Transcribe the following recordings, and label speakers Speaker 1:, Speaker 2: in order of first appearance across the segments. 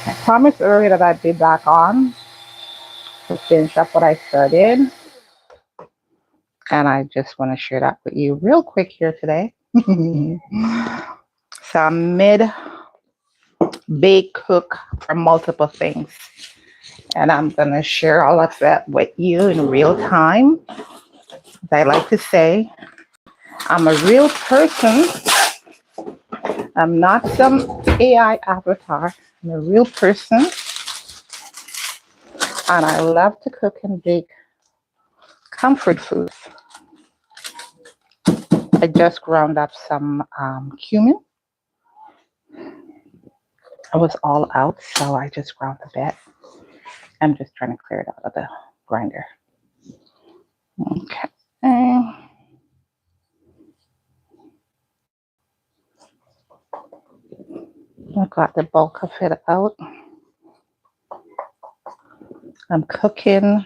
Speaker 1: I promised earlier that I'd be back on to finish up what I started. And I just want to share that with you real quick here today. So I'm mid-bake cook for multiple things. And I'm going to share all of that with you in real time. As I like to say, I'm a real person. I'm not some AI avatar. I'm a real person. And I love to cook and bake comfort foods. I just ground up some cumin. It was all out, so I just ground a bit. I'm just trying to clear it out of the grinder. Okay. I got the bulk of it out. I'm cooking,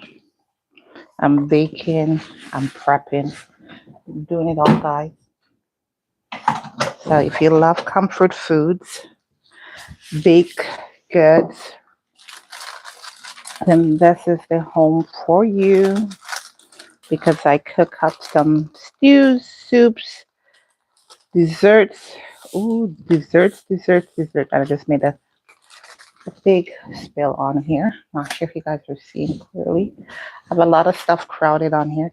Speaker 1: I'm baking, I'm prepping, I'm doing it all, guys. So if you love comfort foods, baked goods, then this is the home for you, because I cook up some stews, soups, desserts. Ooh, desserts. And I just made a big spill on here. Not sure if you guys are seeing clearly. I have a lot of stuff crowded on here.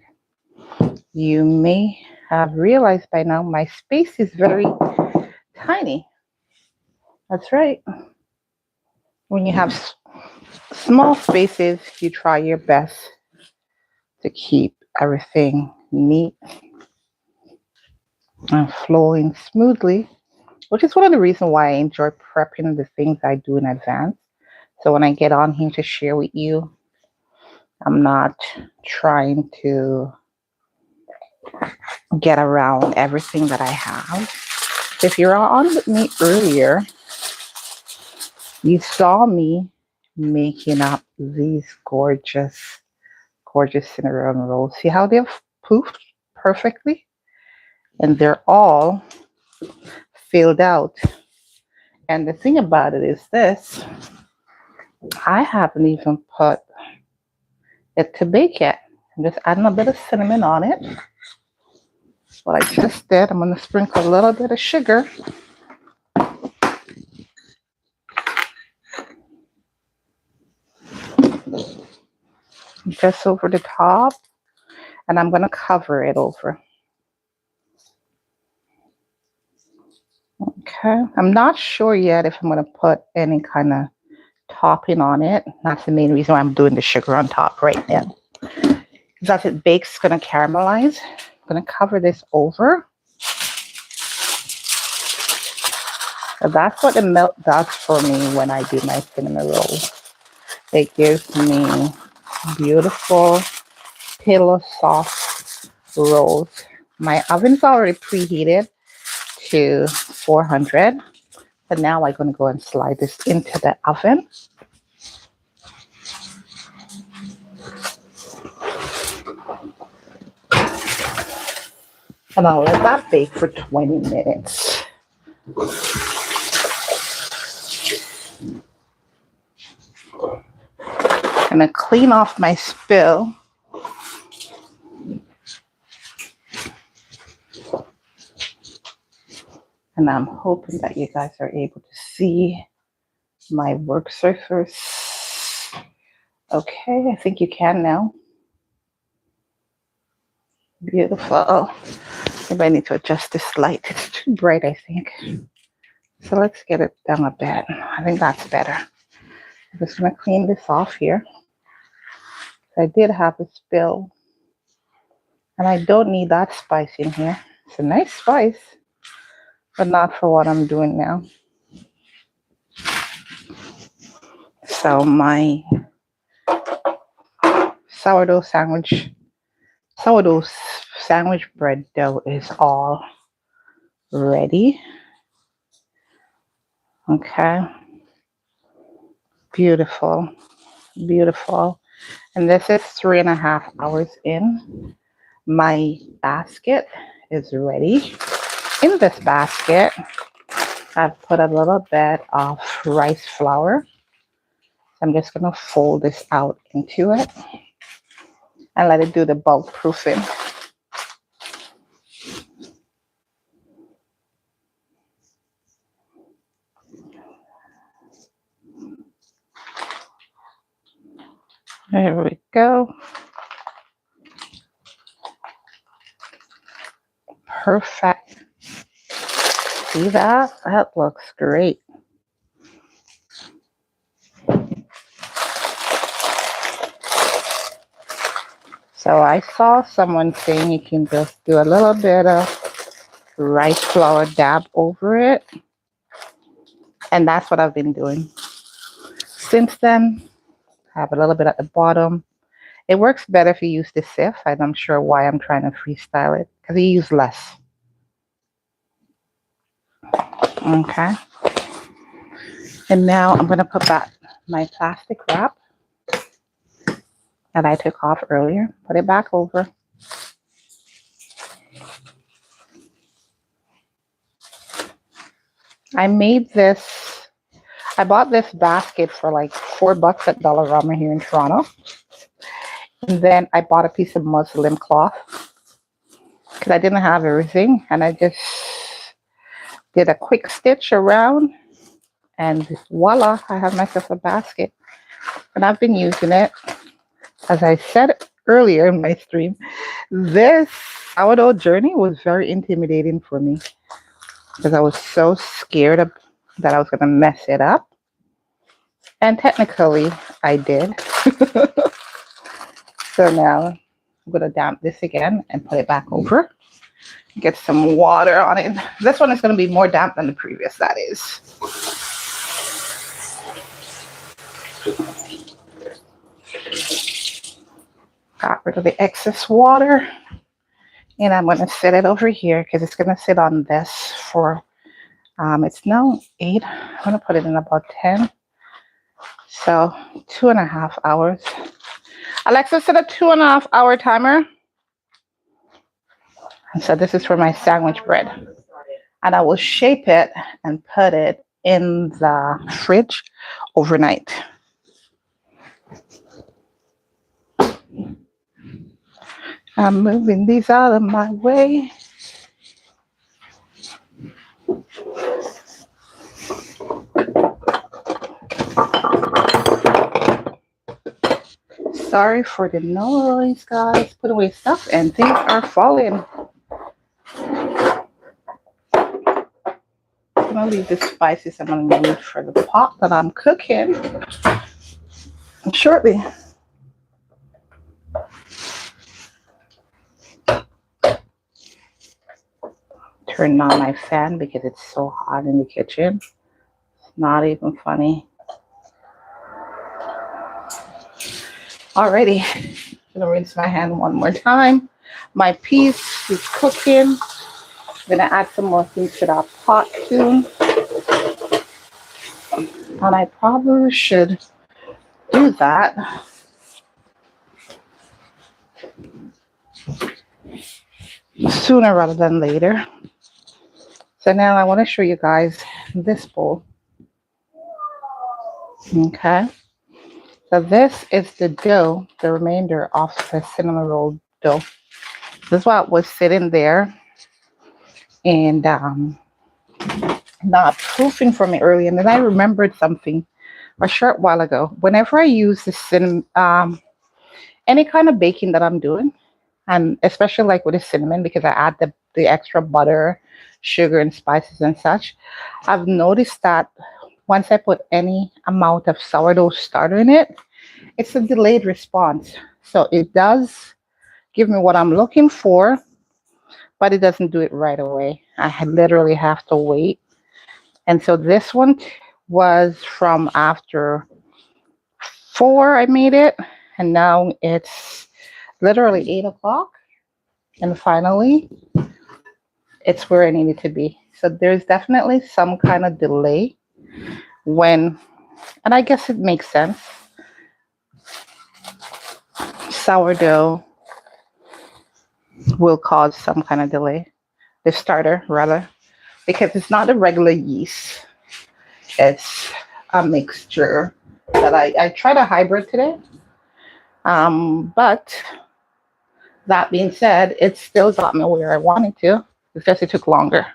Speaker 1: You may have realized by now my space is very tiny. That's right. When you have small spaces, you try your best to keep everything neat and flowing smoothly, which is one of the reasons why I enjoy prepping the things I do in advance. So when I get on here to share with you, I'm not trying to get around everything that I have. If you're on with me earlier, you saw me making up these gorgeous CinnaRolls. See how they've poofed perfectly? And they're all filled out. And the thing about it is this, I haven't even put it to bake yet. I'm just adding a bit of cinnamon on it. What I just did, I'm going to sprinkle a little bit of sugar. Just over the top. And I'm going to cover it over. Okay. I'm not sure yet if I'm going to put any kind of topping on it. That's the main reason why I'm doing the sugar on top right now. Because as it bakes, it's going to caramelize. I'm going to cover this over. So that's what the milk does for me when I do my cinnamon rolls. It gives me beautiful, pillow soft rolls. My oven's already preheated to 400. But now I'm going to go and slide this into the oven. And I'll let that bake for 20 minutes. I'm going to clean off my spill. And I'm hoping that you guys are able to see my work surface. Okay, I think you can now. Beautiful. Maybe I need to adjust this light. It's too bright, I think. So let's get it down a bit. I think that's better. I'm just going to clean this off here. I did have a spill. And I don't need that spice in here. It's a nice spice, but not for what I'm doing now. So my sourdough sandwich bread dough is all ready. Okay. Beautiful. Beautiful. And this is 3.5 hours in. My basket is ready. In this basket, I've put a little bit of rice flour. So I'm just going to fold this out into it and let it do the bulk proofing. There we go. Perfect. See that? That looks great. So I saw someone saying you can just do a little bit of rice flour dab over it. And that's what I've been doing. Since then, I have a little bit at the bottom. It works better if you use the sieve, and I'm sure why I'm trying to freestyle it, because you use less. Okay. And now I'm going to put back my plastic wrap that I took off earlier. Put it back over. I made this. I bought this basket for like $4 at Dollarama here in Toronto. And then I bought a piece of muslin cloth because I didn't have everything. And I just did a quick stitch around. And voila, I have myself a basket. And I've been using it. As I said earlier in my stream, this sourdough journey was very intimidating for me because I was so scared that I was going to mess it up. And technically, I did. So now I'm going to damp this again and put it back over. Get some water on it. This one is going to be more damp than the previous, that is. Got rid of the excess water. And I'm going to set it over here because it's going to sit on this for, it's now 8. I'm going to put it in about 10. So 2.5 hours. Alexa, set a 2.5 hour timer. And so this is for my sandwich bread. And I will shape it and put it in the fridge overnight. I'm moving these out of my way. Sorry for the noise, guys. Put away stuff and things are falling. I'm going to leave the spices I'm going to use for the pot that I'm cooking shortly. Turn on my fan because it's so hot in the kitchen. It's not even funny. Alrighty, I'm gonna rinse my hand one more time. My peas is cooking. I'm gonna add some more things to that pot soon. And I probably should do that sooner rather than later. So now I want to show you guys this bowl. Okay. So this is the dough, the remainder of the cinnamon roll dough. This is what was sitting there and not proofing for me earlier. And then I remembered something a short while ago. Whenever I use the cinnamon, any kind of baking that I'm doing, and especially like with the cinnamon, because I add the extra butter, sugar, and spices and such, I've noticed that once I put any amount of sourdough starter in it, it's a delayed response. So it does give me what I'm looking for, but it doesn't do it right away. I literally have to wait. And so this one was from after 4 I made it, and now it's literally 8 o'clock. And finally, it's where I need it to be. So there's definitely some kind of delay when, and I guess it makes sense. Sourdough will cause some kind of delay. The starter, rather, because it's not a regular yeast. It's a mixture that I tried a hybrid today. But that being said, it still got me where I wanted to. It's just it took longer.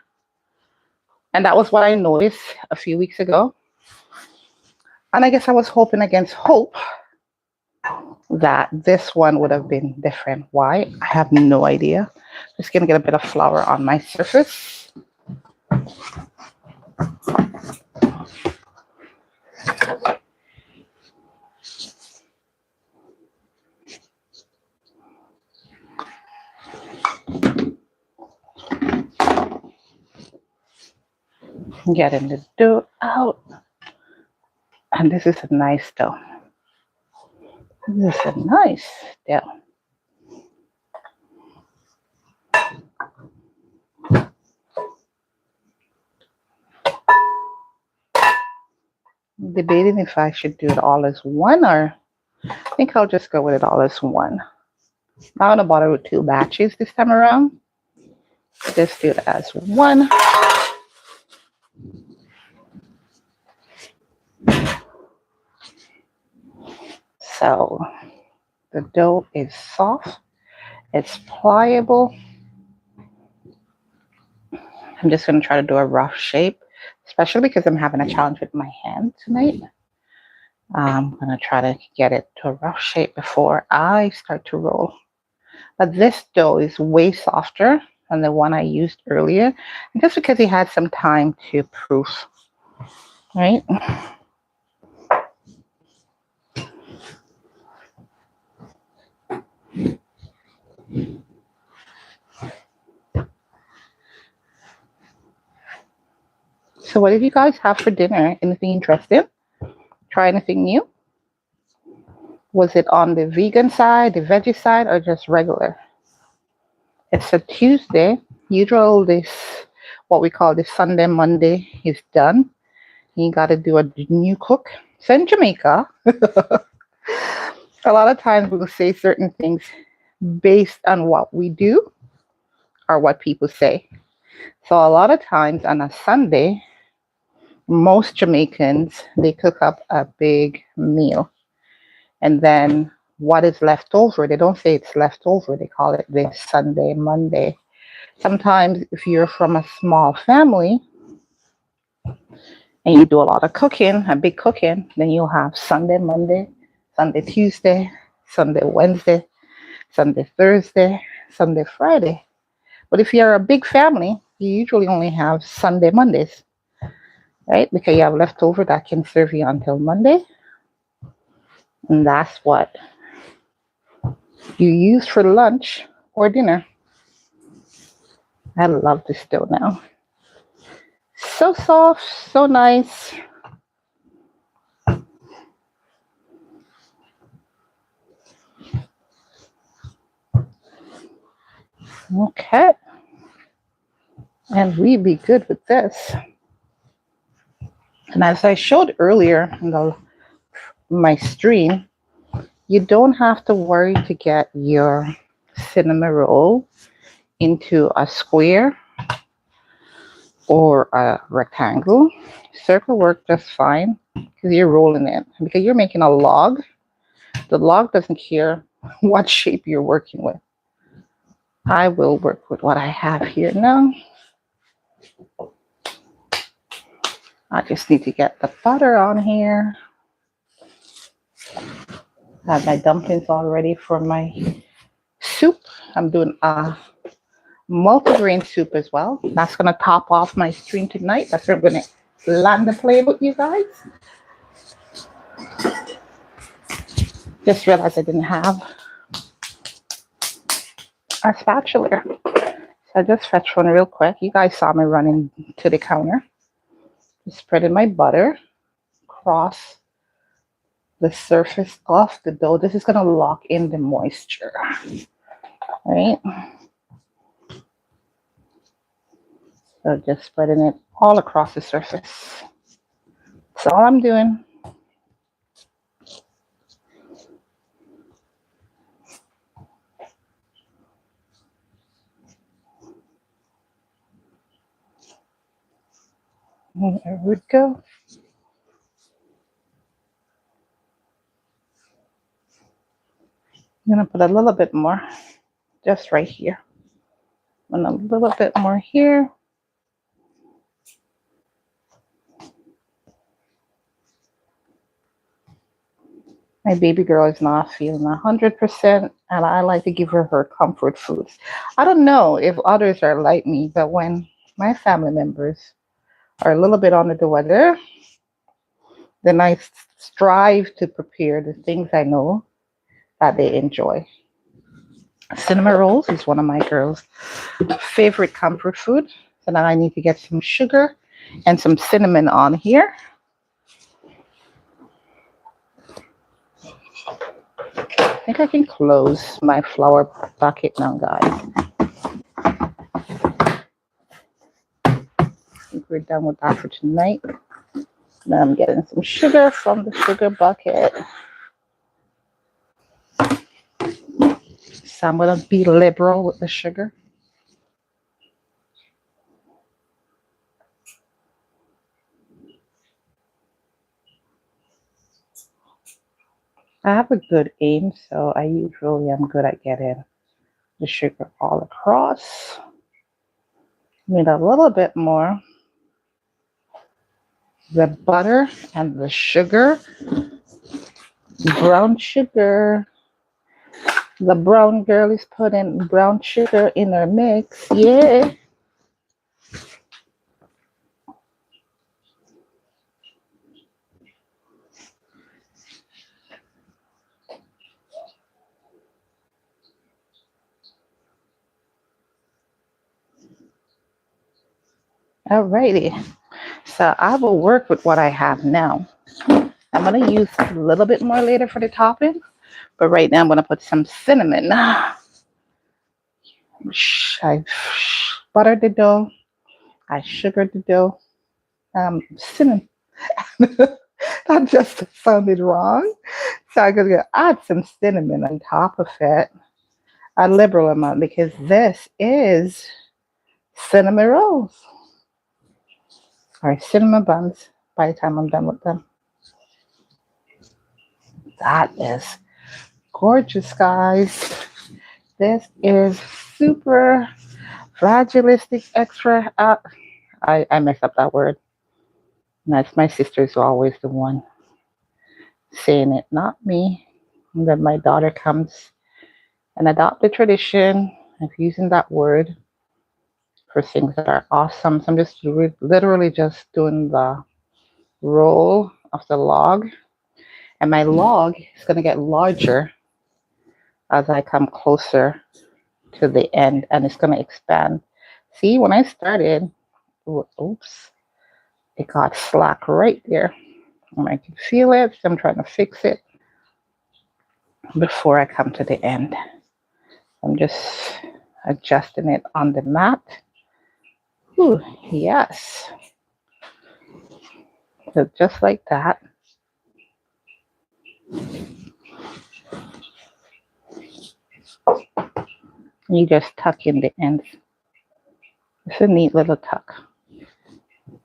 Speaker 1: And that was what I noticed a few weeks ago. And I guess I was hoping against hope that this one would have been different. Why? I have no idea. Just gonna get a bit of flour on my surface. Getting the dough out. And this is a nice dough. This is a nice dough. Debating if I should do it all as one, or I think I'll just go with it all as one. Not gonna bother with two batches this time around. Just do it as one. So the dough is soft, it's pliable. I'm just gonna try to do a rough shape, especially because I'm having a challenge with my hand tonight. I'm gonna try to get it to a rough shape before I start to roll. But this dough is way softer than the one I used earlier, just because it had some time to proof, right? So what did you guys have for dinner? Anything interesting? Try anything new? Was it on the vegan side, the veggie side, or just regular? It's a Tuesday. Usual this, what we call the Sunday, Monday is done. You got to do a new cook. So in Jamaica, a lot of times we'll say certain things based on what we do or what people say. So a lot of times on a Sunday, most Jamaicans, they cook up a big meal. And then what is left over, they don't say it's left over. They call it the Sunday, Monday. Sometimes if you're from a small family and you do a lot of cooking, a big cooking, then you'll have Sunday, Monday, Sunday, Tuesday, Sunday, Wednesday, Sunday, Thursday, Sunday, Friday. But if you're a big family, you usually only have Sunday, Mondays, right? Because you have leftover that can serve you until Monday. And that's what you use for lunch or dinner. I love this dough now. So soft, so nice. Okay. And we'd be good with this. And as I showed earlier in my stream, you don't have to worry to get your cinnamon roll into a square or a rectangle. Circle works just fine because you're rolling it. Because you're making a log, the log doesn't care what shape you're working with. I will work with what I have here now. I just need to get the butter on here. I have my dumplings all ready for my soup. I'm doing a multigrain soup as well. That's going to top off my stream tonight. That's where I'm going to land the plane with you guys. Just realized I didn't have a spatula. So I just fetched one real quick. You guys saw me running to the counter. Just spreading my butter across the surface of the dough. This is going to lock in the moisture. Right? So just spreading it all across the surface. That's all I'm doing. There we go. I'm going to put a little bit more just right here. And a little bit more here. My baby girl is not feeling 100%, and I like to give her comfort foods. I don't know if others are like me, but when my family members are a little bit under the weather, then I strive to prepare the things I know that they enjoy. CinnaRolls is one of my girls' favorite comfort food. So now I need to get some sugar and some cinnamon on here. I think I can close my flour bucket now, guys. I think we're done with that for tonight. Now I'm getting some sugar from the sugar bucket. So I'm going to be liberal with the sugar. I have a good aim, so I usually am good at getting the sugar all across. Need a little bit more. The butter and the sugar. Brown sugar. The brown girl is putting brown sugar in her mix. Yeah. Alrighty. So I will work with what I have now. I'm going to use a little bit more later for the topping. But right now I'm going to put some cinnamon. I buttered the dough. I sugared the dough. Cinnamon. That just sounded wrong. So I'm going to add some cinnamon on top of it. A liberal amount because this is cinnamon rolls. Or cinnamon buns by the time I'm done with them. That is gorgeous, guys. This is super fragilistic extra. I messed up that word. That's my sister's always the one saying it, not me. And then my daughter comes and adopt the tradition of using that word for things that are awesome. So I'm just literally just doing the roll of the log. And my log is going to get larger as I come closer to the end, and it's going to expand. See, when I started, oops, it got slack right there. And I can feel it, so I'm trying to fix it before I come to the end. I'm just adjusting it on the mat. Ooh, yes. So just like that. You just tuck in the ends. It's a neat little tuck.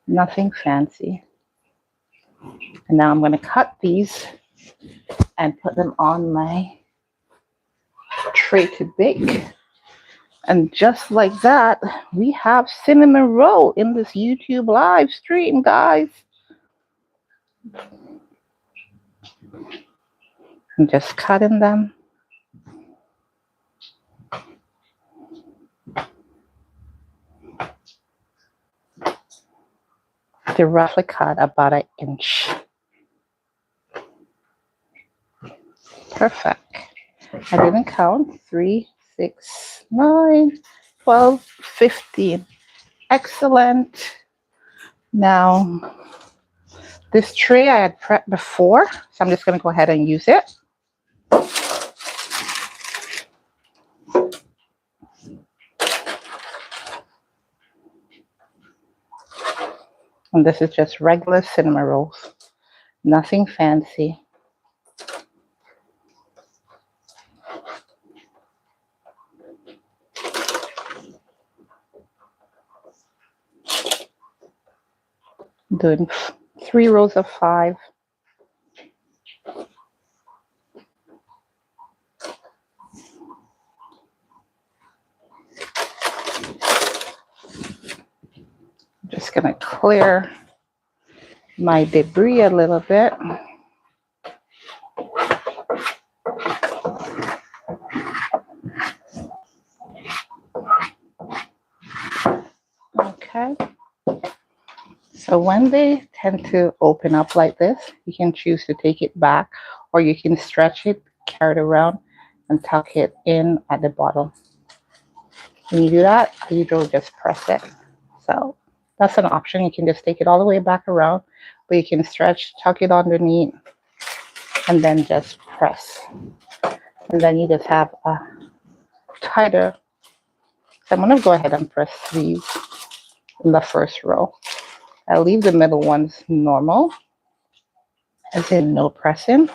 Speaker 1: Nothing fancy. And now I'm going to cut these and put them on my tray to bake. And just like that, we have cinnamon roll in this YouTube live stream, guys. I'm just cutting them. They're roughly cut about 1 inch. Perfect. I didn't count. 3, 6, 9, 12, 15. Excellent. Now, this tray I had prepped before, so I'm just going to go ahead and use it. And this is just regular cinnamon rolls. Nothing fancy. Doing 3 rows of 5. going to clear my debris a little bit. Okay. So when they tend to open up like this, you can choose to take it back, or you can stretch it, carry it around, and tuck it in at the bottom. When you do that, I usually just press it. So that's an option. You can just take it all the way back around, but you can stretch, tuck it underneath, and then just press. And then you just have a tighter. So I'm going to go ahead and press these in the first row. I'll leave the middle ones normal, as in no pressing.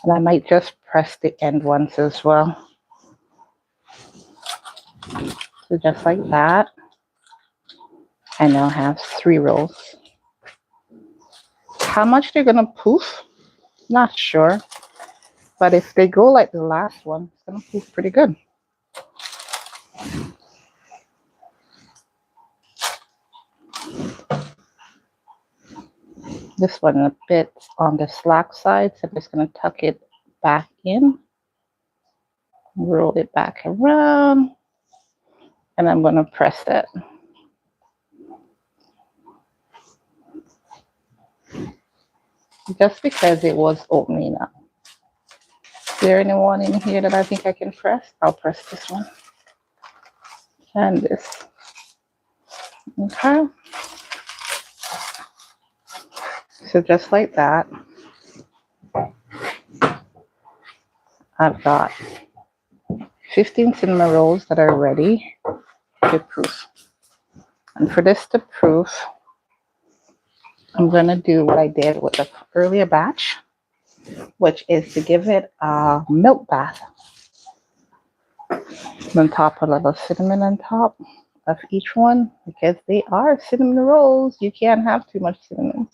Speaker 1: And I might just press the end ones as well. So just like that. I now have 3 rows. How much they're going to poof? Not sure. But if they go like the last one, it's going to poof pretty good. This one a bit on the slack side, so I'm just going to tuck it back in, roll it back around, and I'm going to press it. Just because it was opening up. Is there anyone in here that I think I can press? I'll press this one. And this. Okay. So just like that, I've got 15 cinnamon rolls that are ready to proof. And for this to proof, I'm going to do what I did with the earlier batch, which is to give it a milk bath. Then top a little cinnamon on top of each one, because they are cinnamon rolls. You can't have too much cinnamon.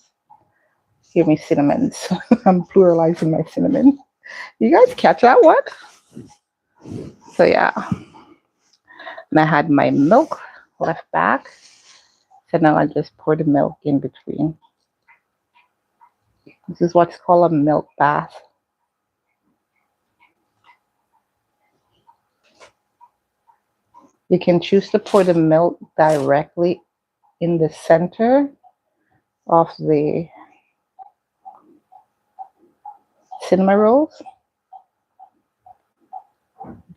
Speaker 1: Give me cinnamons. I'm pluralizing my cinnamon. You guys catch that one? So yeah. And I had my milk left back. So now I just pour the milk in between. This is what's called a milk bath. You can choose to pour the milk directly in the center of the cinnamon rolls.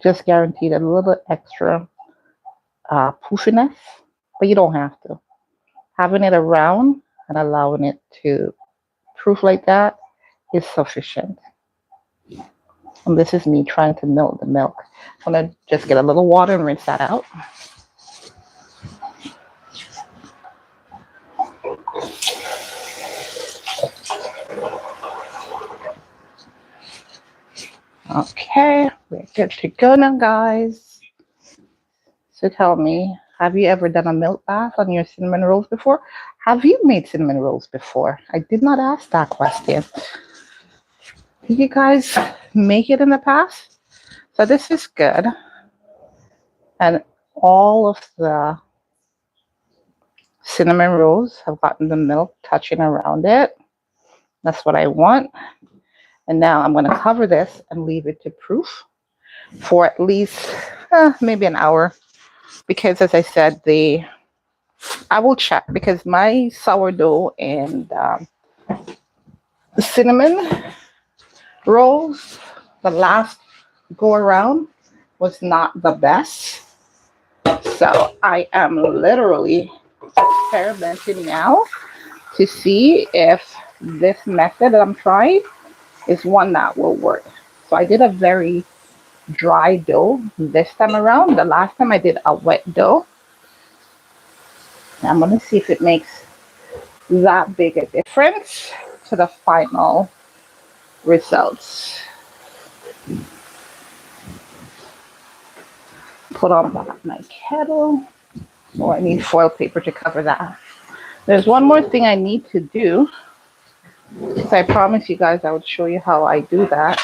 Speaker 1: Just guaranteed a little extra poofiness, but you don't have to. Having it around and allowing it to proof like that is sufficient. And this is me trying to melt the milk. I'm going to just get a little water and rinse that out. Okay, we're good to go now, guys. So tell me, have you ever done a milk bath on your cinnamon rolls before? Have you made cinnamon rolls before? I did not ask that question. Did you guys make it in the past? So this is good. And all of the cinnamon rolls have gotten the milk touching around it. That's what I want. And now I'm going to cover this and leave it to proof for at least maybe an hour. Because as I said, I will check, because my sourdough and the cinnamon rolls, the last go around, was not the best. So I am literally experimenting now to see if this method that I'm trying is one that will work. So I did a very dry dough this time around. The last time I did a wet dough. I'm going to see if it makes that big a difference to the final results. Put on my kettle. Oh, I need foil paper to cover that. There's one more thing I need to do. So I promised you guys I would show you how I do that.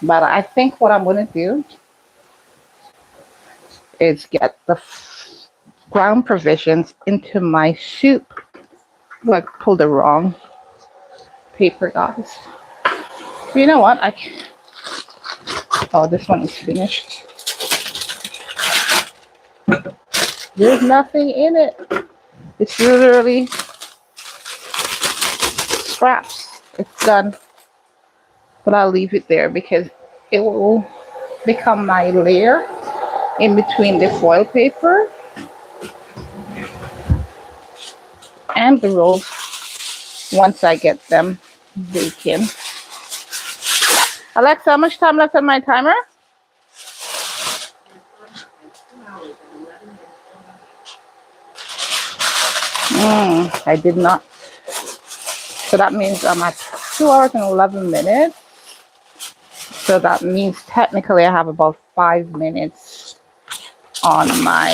Speaker 1: But I think what I'm going to do is get the ground provisions into my soup. Like, pulled the wrong paper, guys. But you know what? Oh, this one is finished. There's nothing in it. It's literally scraps. It's done. But I'll leave it there because it will become my layer in between the foil paper and the rolls once I get them baking. Alexa, how much time left on my timer? I did not. So that means I'm at 2 hours and 11 minutes. So that means technically I have about 5 minutes on my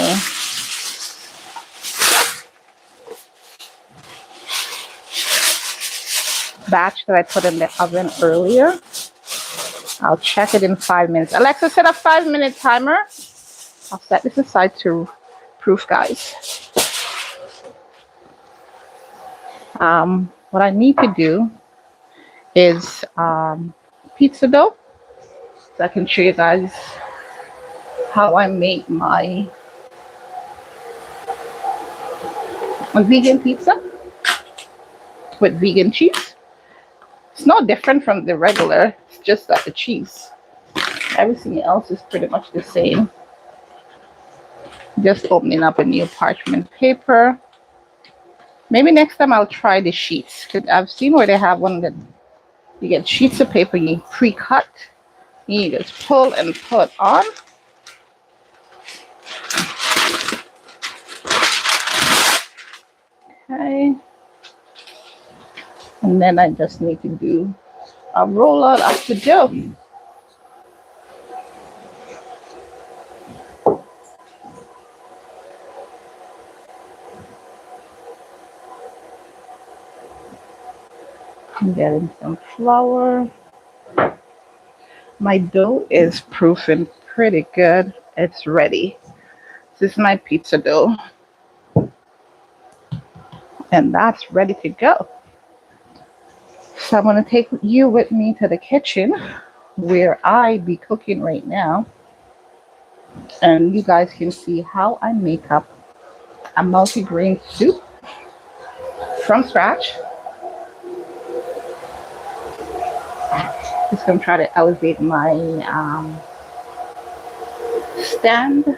Speaker 1: batch that I put in the oven earlier. I'll check it in 5 minutes. Alexa, set a 5-minute timer. I'll set this aside to proof, guys. What I need to do is pizza dough. So I can show you guys how I make my vegan pizza with vegan cheese. It's not different from the regular, it's just that the cheese. Everything else is pretty much the same. Just opening up a new parchment paper. Maybe next time I'll try the sheets, because I've seen where they have one that you get sheets of paper you pre-cut. You just pull and put on. Okay. And then I just need to do a rollout of the dough. I'm getting some flour. My dough is proofing pretty good. It's ready. This is my pizza dough. And that's ready to go. So I'm going to take you with me to the kitchen where I be cooking right now. And you guys can see how I make up a multi-grain soup from scratch. Just going to try to elevate my stand.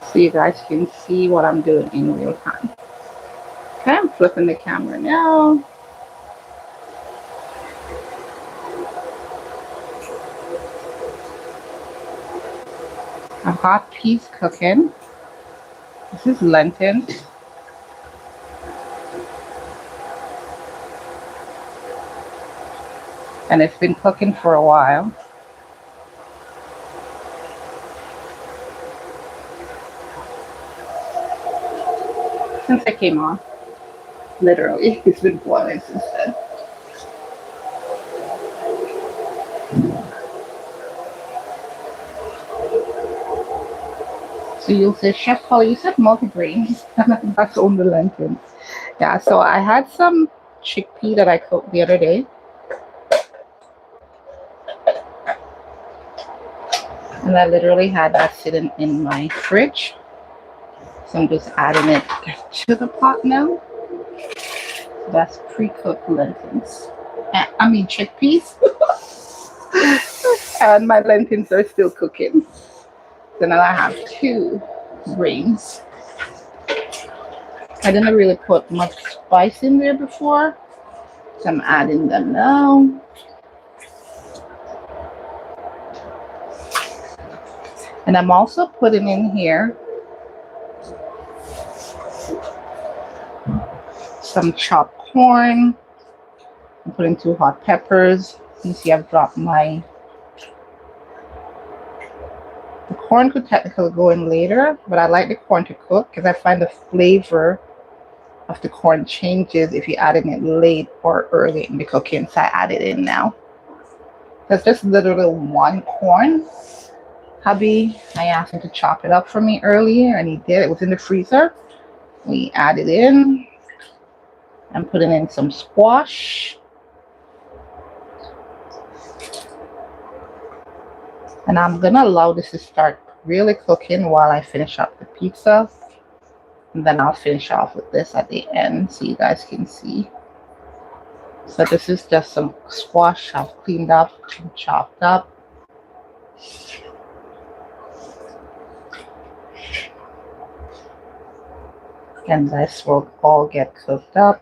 Speaker 1: So you guys can see what I'm doing in real time. Okay, I'm flipping the camera now. I've got peas cooking. This is lentils. And it's been cooking for a while. Since I came on. Literally, it's been boiling since then. So you'll say, Chef Polly, you said multi-grain. That's only lentils. Yeah, so I had some chickpea that I cooked the other day. And I literally had that sitting in my fridge. So I'm just adding it to the pot now. So that's pre-cooked lentils. I mean chickpeas. And my lentils are still cooking. So now I have 2 grains. I didn't really put much spice in there before. So I'm adding them now. And I'm also putting in here some chopped corn. I'm putting 2 hot peppers. You see I've dropped my... The corn could technically go in later, but I like the corn to cook because I find the flavor of the corn changes if you're adding it late or early in the cooking. So I add it in now. That's just literally one corn. Hubby, I asked him to chop it up for me earlier, and he did. It was in the freezer. We added in and put in some squash. And I'm gonna allow this to start really cooking while I finish up the pizza. And then I'll finish off with this at the end so you guys can see. So this is just some squash I've cleaned up and chopped up. And this will all get cooked up.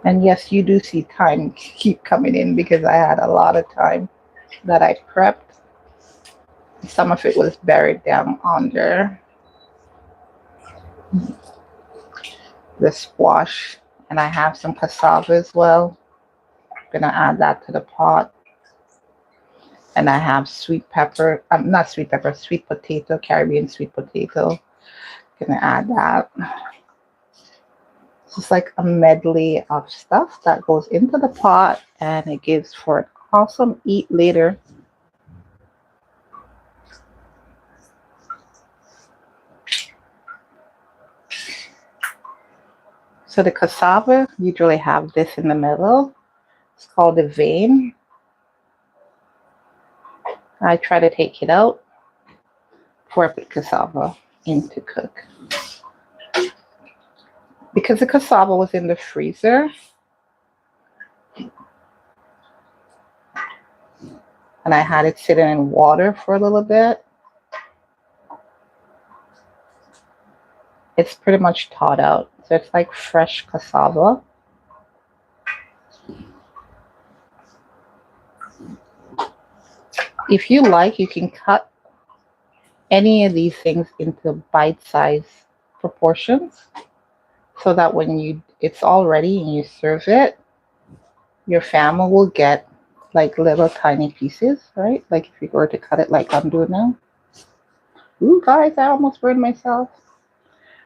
Speaker 1: And yes, you do see time keep coming in because I had a lot of time that I prepped. Some of it was buried down under the squash. And I have some cassava as well. I'm gonna add that to the pot. And I have sweet pepper, not sweet pepper, sweet potato, Caribbean sweet potato. Gonna add that. It's just like a medley of stuff that goes into the pot and it gives for an awesome eat later. So the cassava usually have this in the middle. It's called the vein. I try to take it out before I put cassava in to cook. Because the cassava was in the freezer, and I had it sitting in water for a little bit, it's pretty much thawed out. So it's like fresh cassava. If you like, you can cut any of these things into bite-sized proportions so that when it's all ready and you serve it, your family will get like little tiny pieces, right? Like if you were to cut it like I'm doing now. Ooh, guys, I almost burned myself.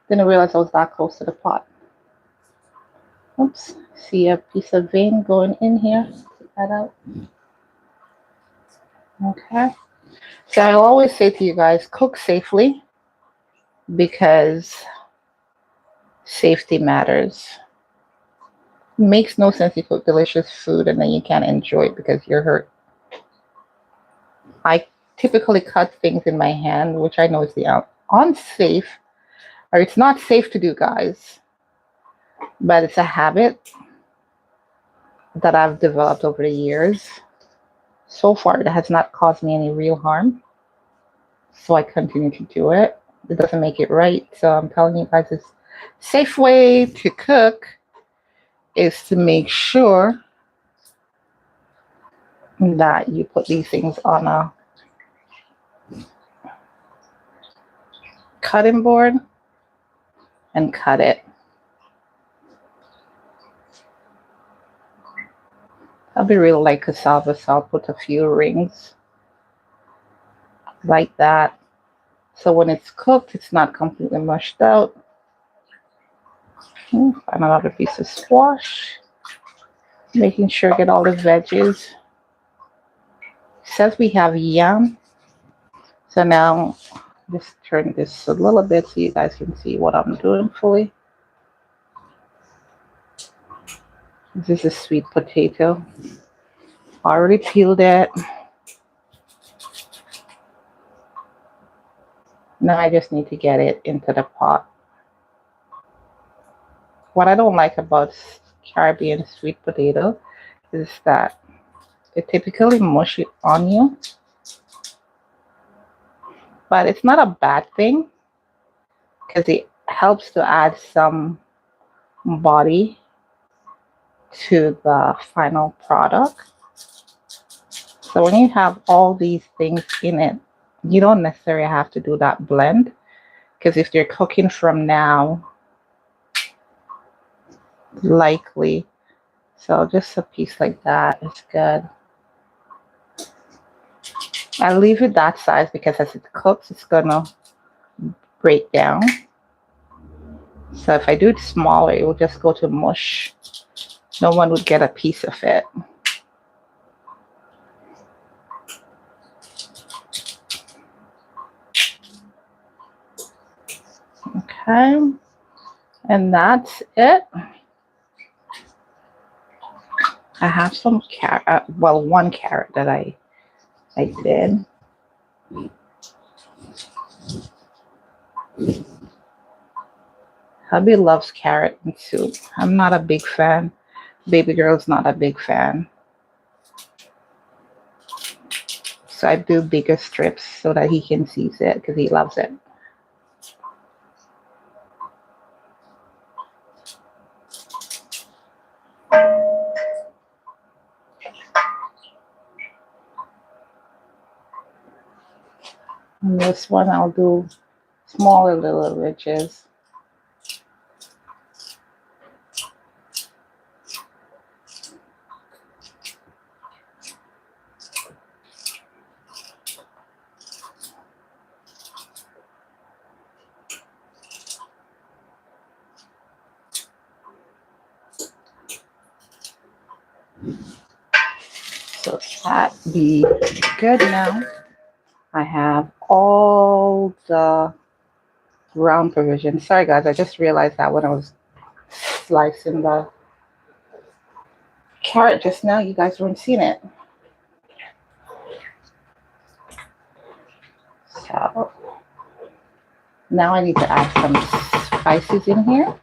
Speaker 1: Didn't realize I was that close to the pot. Oops, see a piece of vein going in here. Take that out. Okay. So I always say to you guys, cook safely because safety matters. It makes no sense you cook delicious food and then you can't enjoy it because you're hurt. I typically cut things in my hand, which I know is the unsafe, or it's not safe to do, guys. But it's a habit that I've developed over the years. So far, it has not caused me any real harm. So I continue to do it. It doesn't make it right. So I'm telling you guys, this safe way to cook is to make sure that you put these things on a cutting board and cut it. I'll be real like cassava, so I'll put a few rings like that. So when it's cooked, it's not completely mushed out. Find another piece of squash. Making sure I get all the veggies. It says we have yam. So now just turn this a little bit so you guys can see what I'm doing fully. This is sweet potato. Already peeled it. Now I just need to get it into the pot. What I don't like about Caribbean sweet potato is that it typically mushy on you. But it's not a bad thing because it helps to add some body to the final product. So when you have all these things in it, you don't necessarily have to do that blend because if you're cooking from now, likely. So just a piece like that is good. I leave it that size because as it cooks, it's gonna break down. So if I do it smaller, it will just go to mush. No one would get a piece of it. Okay, and that's it. I have some carrot, well, one carrot that I did. Hubby loves carrot and soup. I'm not a big fan. Baby girl's not a big fan. So I do bigger strips so that he can seize it because he loves it. And this one I'll do smaller little ridges. So that be good now. I have all the ground provisions. Sorry guys, I just realized that when I was slicing the carrot just now, you guys weren't seeing it. So now I need to add some spices in here.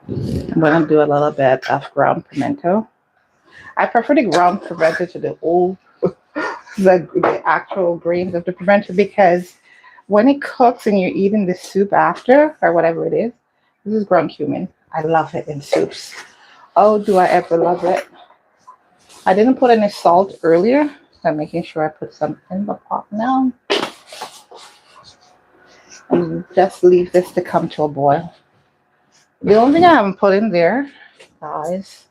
Speaker 1: I'm going to do a little bit of ground pimento. I prefer the ground pimento to the old, the actual grains of the pimento, because when it cooks and you're eating the soup after, or whatever it is, this is ground cumin. I love it in soups. Oh, do I ever love it. I didn't put any salt earlier, so I'm making sure I put some in the pot now. And just leave this to come to a boil. The only thing I haven't put in there, guys,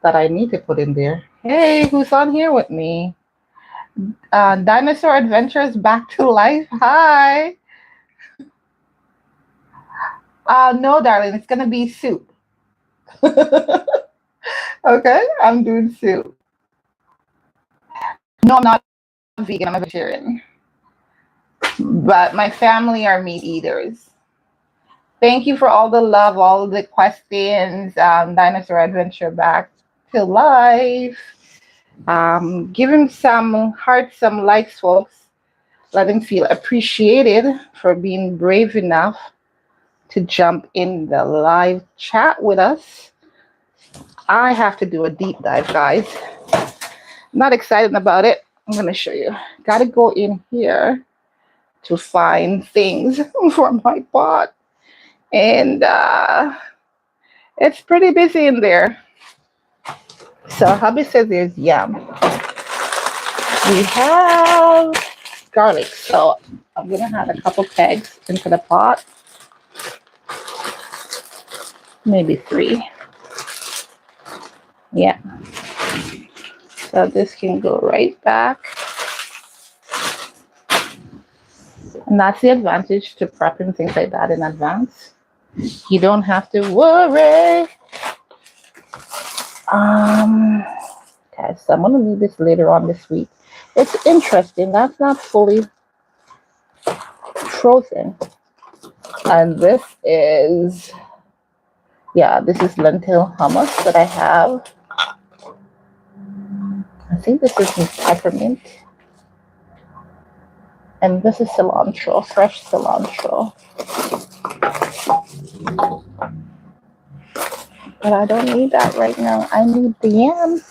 Speaker 1: that I need to put in there. Hey, who's on here with me? Dinosaur Adventures Back to Life. Hi. No, darling, it's gonna be soup. Okay, I'm doing soup. No, I'm not vegan. I'm a vegetarian. But my family are meat eaters. Thank you for all the love, all the questions. Dinosaur Adventure Back to Life. Give him some hearts, some likes, folks. Let him feel appreciated for being brave enough to jump in the live chat with us. I have to do a deep dive, guys. I'm not excited about it. I'm going to show you. Got to go in here to find things for my pot. And it's pretty busy in there. So hubby says there's yam. We have garlic. So I'm going to add a couple pegs into the pot. Maybe 3. Yeah. So this can go right back. And that's the advantage to prepping things like that in advance. You don't have to worry. Okay, so I'm going to leave this later on this week. It's interesting. That's not fully frozen. And this is, this is lentil hummus that I have. I think this is peppermint. And this is cilantro, fresh cilantro. But I don't need that right now. I need the yams.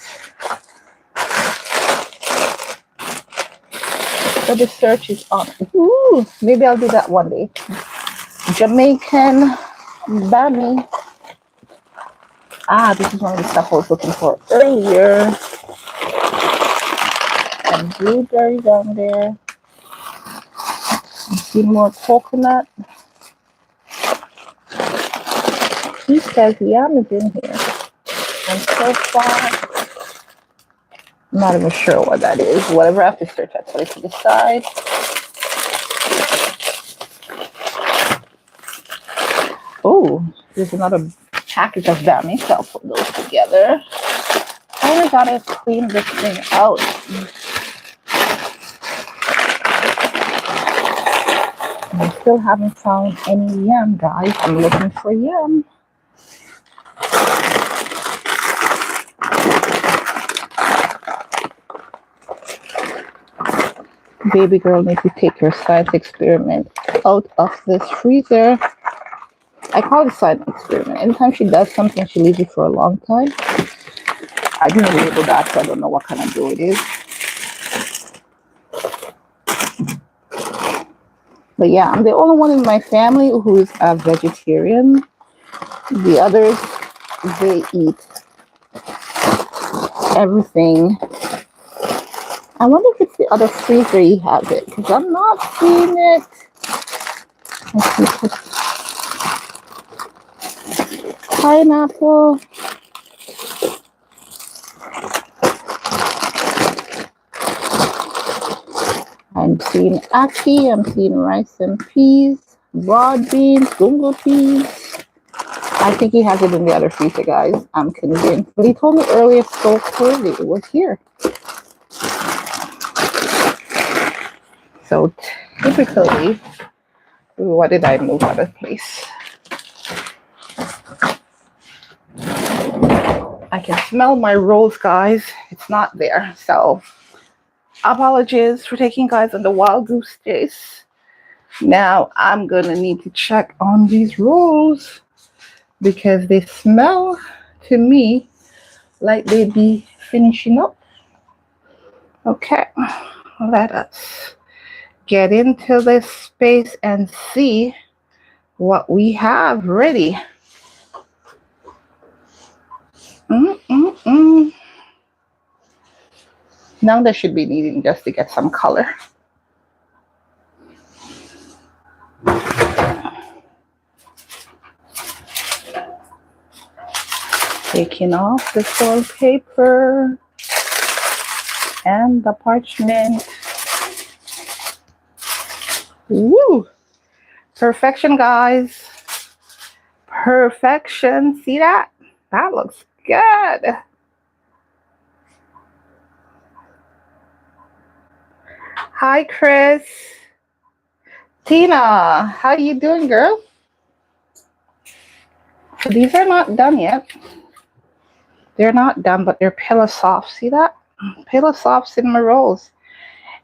Speaker 1: So the search is on. Ooh, maybe I'll do that one day. Jamaican bami. This is one of the stuff I was looking for earlier. And blueberries on there. See more coconut. He says yam is in here. And so far, I'm not even sure what that is. Whatever, I have to search that place to decide. Oh, there's another package of dummies. So I'll put those together. I gotta clean this thing out. I still haven't found any yam, guys. I'm looking for yam. Baby girl needs to take her science experiment out of this freezer. I call it science experiment. Anytime she does something, she leaves it for a long time. I didn't label that, so I don't know what kind of dough it is. But yeah, I'm the only one in my family who is a vegetarian. The others, they eat everything. I wonder if it's the other freezer you have it, because I'm not seeing it. Let's see, pineapple. I'm seeing ackee, I'm seeing rice and peas, broad beans, gungo peas. I think he has it in the other freezer, guys. I'm convinced. But he told me earlier so clearly it was here. So typically, what did I move out of place? I can smell my rolls, guys. It's not there. So apologies for taking guys on the wild goose chase. Now I'm gonna need to check on these rolls because they smell to me like they'd be finishing up. Okay, let us get into this space and see what we have ready. Now that should be needing just to get some color. Taking off the foil paper and the parchment. Woo! Perfection, guys. Perfection. See that? That looks good. Hi, Chris. Tina, how you doing, girl? These are not done yet. They're not done, but they're pillow soft. See that? Pillow soft cinnamon rolls.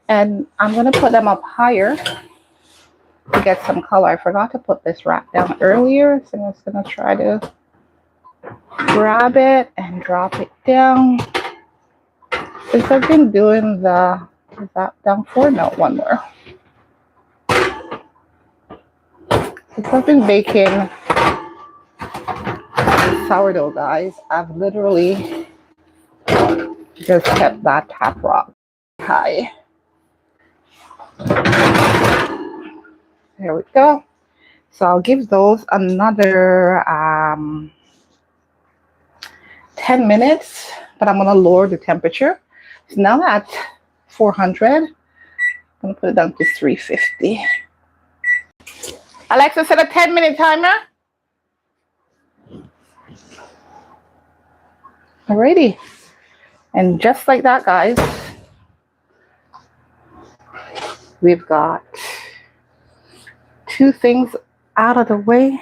Speaker 1: And I'm going to put them up higher to get some color. I forgot to put this wrap down earlier, so I'm just going to try to grab it and drop it down. Since I've been doing the wrap down for, no, one more. Since I've been baking sourdough, guys, I've literally just kept that top rock high. There we go. So I'll give those another 10 minutes, but I'm going to lower the temperature. It's now at 400. I'm going to put it down to 350. Alexa, set a 10-minute timer. Alrighty. And just like that, guys, we've got two things out of the way.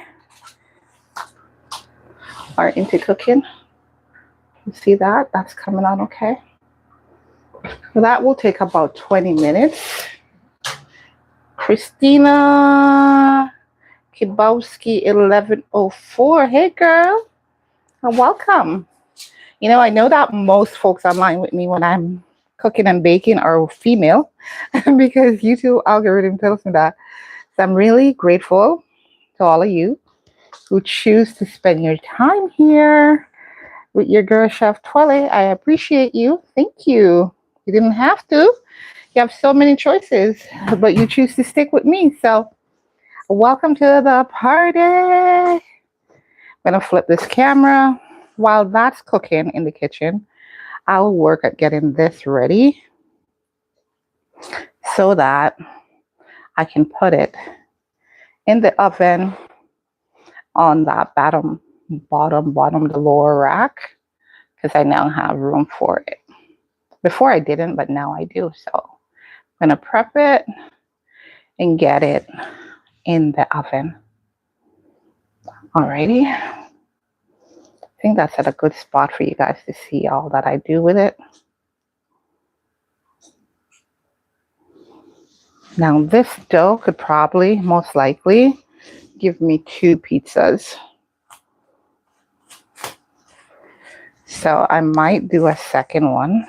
Speaker 1: Are into cooking. You see that? That's coming on okay. So that will take about 20 minutes. Christina Kibowski 1104. Hey, girl. And welcome. You know, I know that most folks online with me when I'm cooking and baking are female because YouTube algorithm tells me that. So I'm really grateful to all of you who choose to spend your time here with your girl, Chef Twellyah. I appreciate you. Thank you. You didn't have to. You have so many choices, but you choose to stick with me. So welcome to the party. I'm going to flip this camera. While that's cooking in the kitchen, I'll work at getting this ready so that I can put it in the oven on that bottom, the lower rack, because I now have room for it. Before I didn't, but now I do. So I'm gonna prep it and get it in the oven. Alrighty. I think that's at a good spot for you guys to see all that I do with it. Now this dough could probably, most likely, give me 2 pizzas. So I might do a second one.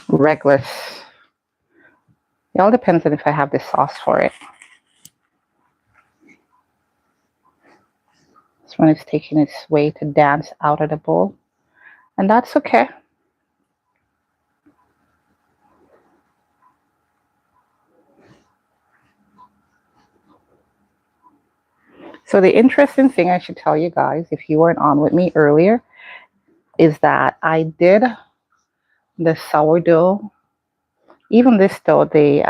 Speaker 1: Regular. It all depends on if I have the sauce for it. This one is taking its way to dance out of the bowl. And that's okay. So the interesting thing I should tell you guys, if you weren't on with me earlier, is that I did the sourdough, even this dough, the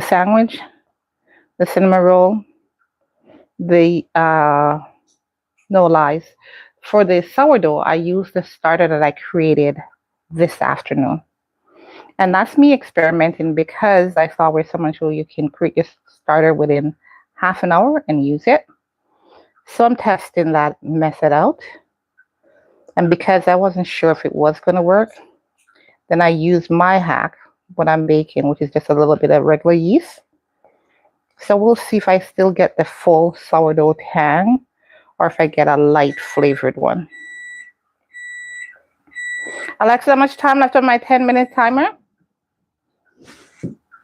Speaker 1: sandwich, the cinnamon roll, the no lies. For the sourdough, I used the starter that I created this afternoon. And that's me experimenting because I saw where someone showed you can create your starter within half an hour and use it. So I'm testing that method out. And because I wasn't sure if it was going to work, then I used my hack when I'm baking, which is just a little bit of regular yeast. So we'll see if I still get the full sourdough tang or if I get a light flavored one. Alexa, how much time left on my 10-minute timer?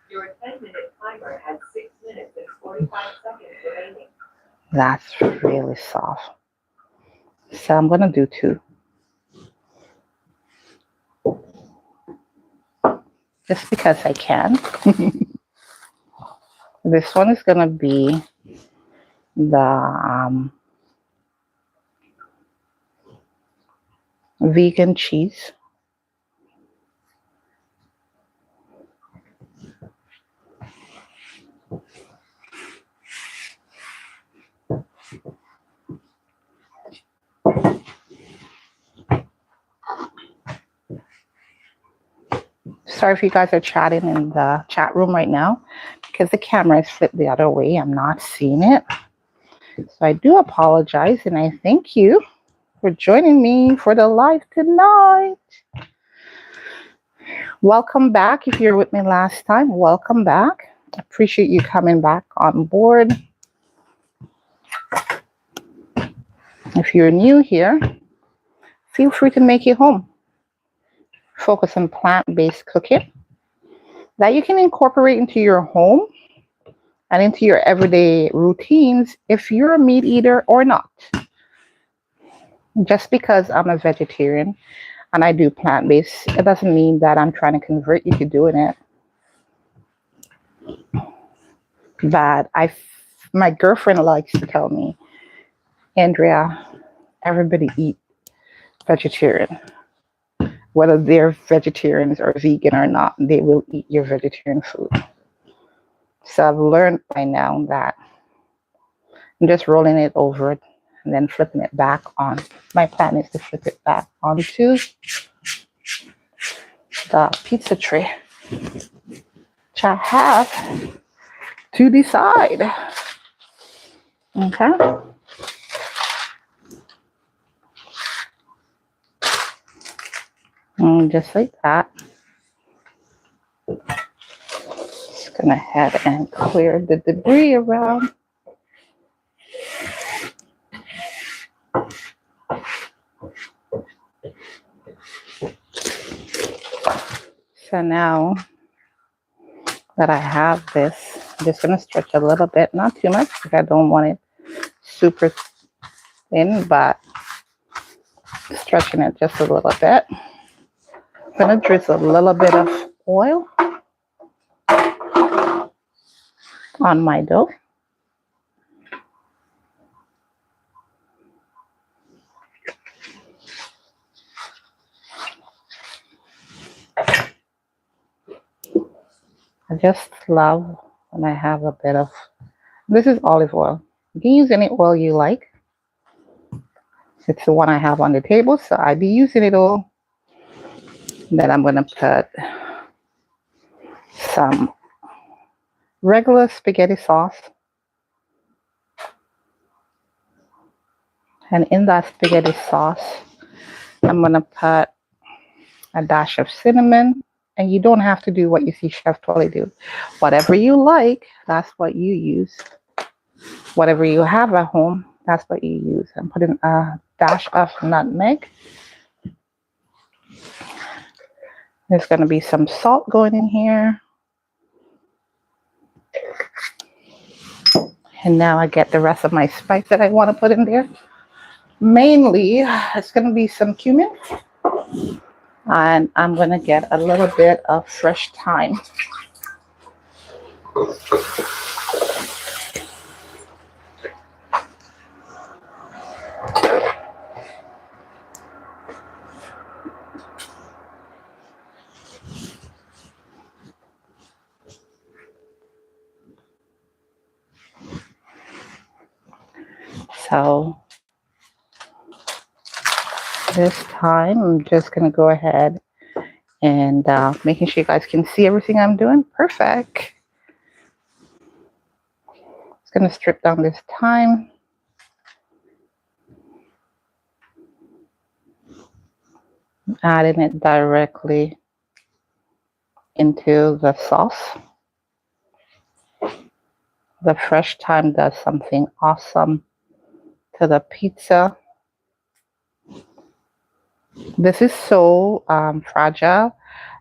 Speaker 2: Your 10-minute timer has 6 minutes and 45 seconds remaining.
Speaker 1: That's really soft. So I'm going to do 2. Just because I can. This one is going to be the vegan cheese. Sorry if you guys are chatting in the chat room right now because the camera is flipped the other way. I'm not seeing it. So I do apologize and I thank you for joining me for the live tonight. Welcome back. If you're with me last time, welcome back. I appreciate you coming back on board. If you're new here, feel free to make it home. Focus on plant-based cooking that you can incorporate into your home and into your everyday routines if you're a meat eater or not. Just because I'm a vegetarian and I do plant-based, it doesn't mean that I'm trying to convert you to doing it. But my girlfriend likes to tell me, Andrea, everybody eat vegetarian. Whether they're vegetarians or vegan or not, they will eat your vegetarian food. So I've learned by now that I'm just rolling it over and then flipping it back on. My plan is to flip it back onto the pizza tray, which I have to decide. Okay. And just like that. Just gonna head and clear the debris around. So now that I have this, I'm just gonna stretch a little bit, not too much because I don't want it super thin, but stretching it just a little bit. I'm gonna drizzle a little bit of oil on my dough. I just love when I have a bit of, this is olive oil. You can use any oil you like. It's the one I have on the table, so I'll be using it all. Then I'm going to put some regular spaghetti sauce. And in that spaghetti sauce, I'm going to put a dash of cinnamon. And you don't have to do what you see Chef Twellyah do. Whatever you like, that's what you use. Whatever you have at home, that's what you use. I'm putting a dash of nutmeg. There's going to be some salt going in here. And now I get the rest of my spice that I want to put in there. Mainly, it's going to be some cumin. And I'm going to get a little bit of fresh thyme. So this time, I'm just going to go ahead and making sure you guys can see everything I'm doing. Perfect. It's going to strip down this thyme. Adding it directly into the sauce. The fresh thyme does something awesome to the pizza. This is so fragile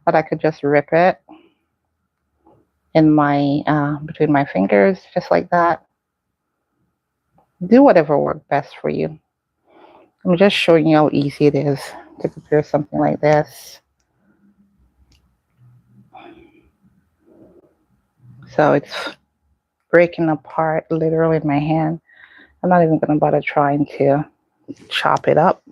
Speaker 1: that I could just rip it in my between my fingers, just like that. Do whatever works best for you. I'm just showing you how easy it is to prepare something like this. So it's breaking apart literally in my hand. I'm not even going to bother trying to chop it up.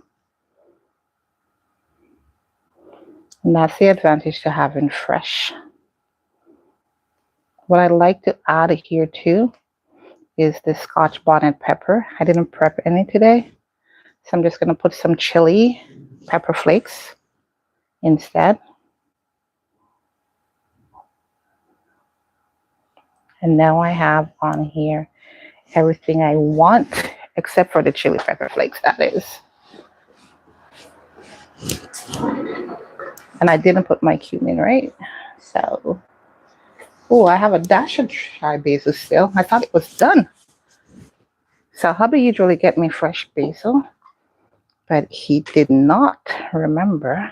Speaker 1: And that's the advantage to having fresh. What I like to add here too is the Scotch bonnet pepper. I didn't prep any today, so I'm just going to put some chili pepper flakes instead. And now I have on here everything I want, except for the chili pepper flakes, that is. And I didn't put my cumin, right? So, oh, I have a dash of dry basil still. I thought it was done. So hubby usually get me fresh basil, but he did not remember.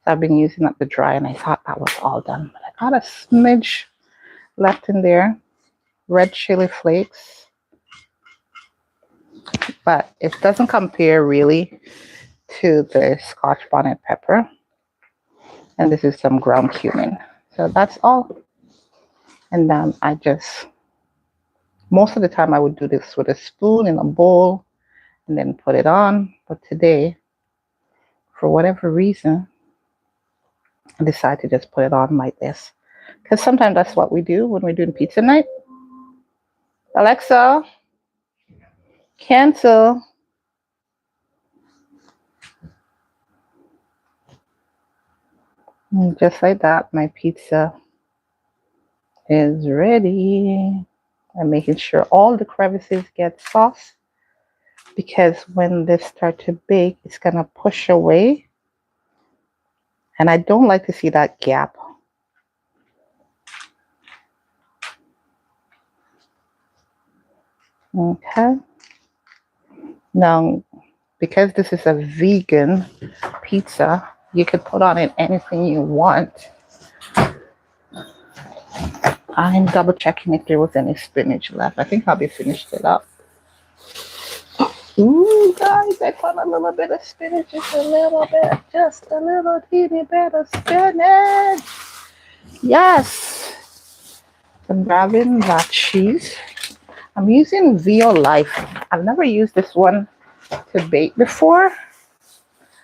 Speaker 1: So I've been using up the dry, and I thought that was all done. But I got a smidge left in there. Red chili flakes. But it doesn't compare really to the Scotch bonnet pepper. And this is some ground cumin. So that's all. And then I just, most of the time I would do this with a spoon in a bowl and then put it on. But today, for whatever reason, I decided to just put it on like this. Because sometimes that's what we do when we're doing pizza night. Alexa, cancel. And just like that, my pizza is ready. I'm making sure all the crevices get sauce, because when this starts to bake, it's going to push away. And I don't like to see that gap. Okay. Now, because this is a vegan pizza, you could put on it anything you want. I'm double checking if there was any spinach left. I think I'll be finished it up. Ooh, guys, I found a little bit of spinach, just a little bit, just a little teeny bit of spinach. Yes. I'm grabbing that cheese. I'm using Vio Life. I've never used this one to bake before.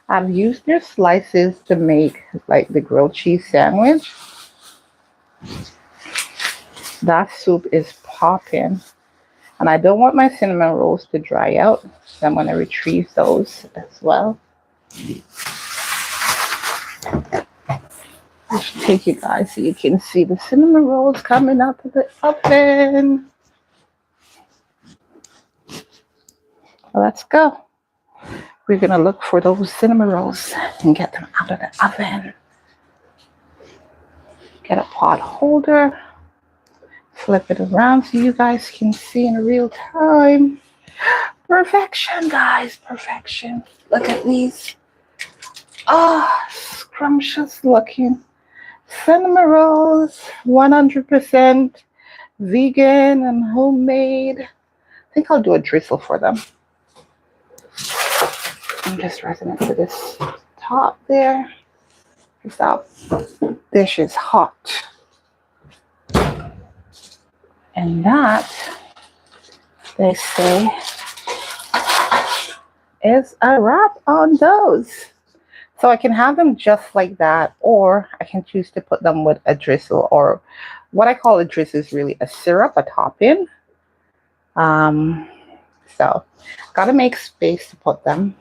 Speaker 1: I've used their slices to make like the grilled cheese sandwich. That soup is popping. And I don't want my cinnamon rolls to dry out, so I'm going to retrieve those as well. Just take you guys so you can see the cinnamon rolls coming out of the oven. Let's go. We're going to look for those cinnamon rolls and get them out of the oven. Get a pot holder. Flip it around so you guys can see in real time. Perfection, guys. Perfection. Look at these. Scrumptious looking cinnamon rolls. 100% vegan and homemade. I think I'll do a drizzle for them. I'm just raising it to this top there. That dish is hot. And that, they say, is a wrap on those. So I can have them just like that, or I can choose to put them with a drizzle, or what I call a drizzle is really a syrup, a topping. So gotta make space to put them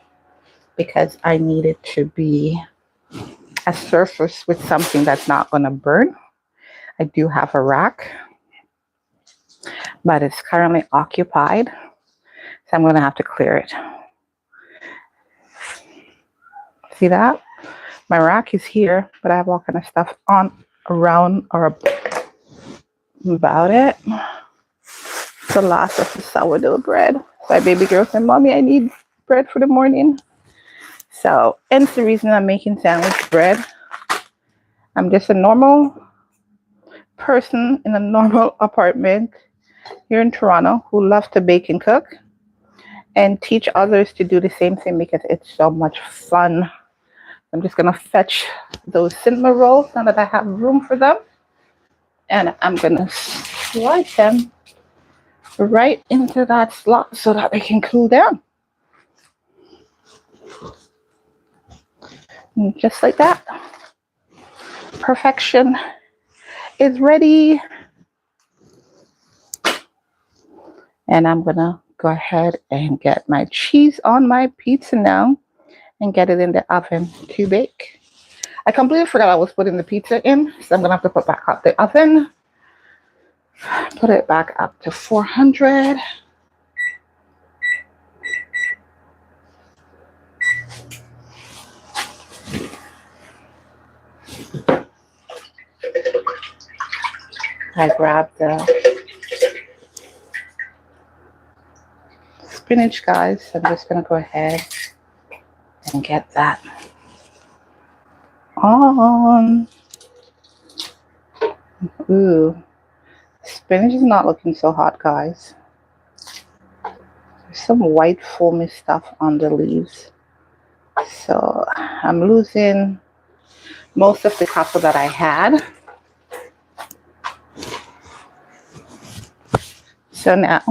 Speaker 1: because I need it to be a surface with something that's not gonna burn. I do have a rack, but it's currently occupied, so I'm gonna have to clear it. See that? My rack is here, but I have all kind of stuff on, around, or about it. It's the last of the sourdough bread. My baby girl said, "Mommy, I need bread for the morning." So, and it's the reason I'm making sandwich bread. I'm just a normal person in a normal apartment here in Toronto who loves to bake and cook and teach others to do the same thing because it's so much fun. I'm just going to fetch those cinnamon rolls now that I have room for them. And I'm going to slide them right into that slot so that they can cool down. And just like that. Perfection is ready. And I'm going to go ahead and get my cheese on my pizza now and get it in the oven to bake. I completely forgot I was putting the pizza in, so I'm going to have to put back up the oven. Put it back up to 400. I grabbed the spinach, guys. I'm just going to go ahead and get that on. Ooh, spinach is not looking so hot, guys. There's some white foamy stuff on the leaves. So I'm losing most of the couple that I had. So now,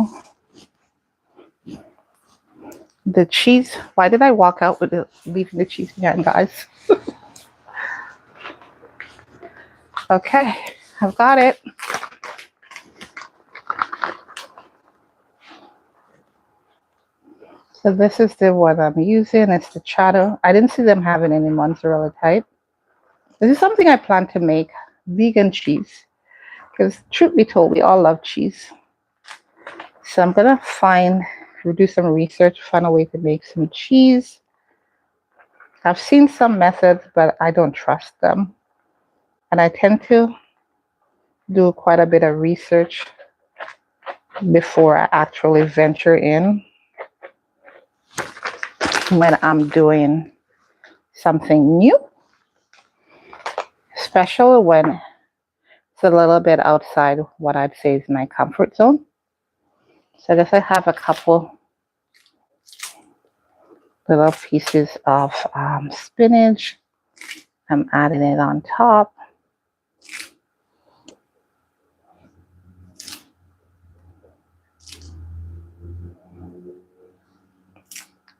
Speaker 1: the cheese. Why did I walk out with leaving the cheese behind, guys? Okay, I've got it. So this is the one I'm using. It's the cheddar. I didn't see them having any mozzarella type. This is something I plan to make, vegan cheese. Because truth be told, we all love cheese. So I'm going to do some research, find a way to make some cheese. I've seen some methods, but I don't trust them. And I tend to do quite a bit of research before I actually venture in when I'm doing something new, especially when it's a little bit outside what I'd say is my comfort zone. So I guess I have a couple little pieces of spinach. I'm adding it on top.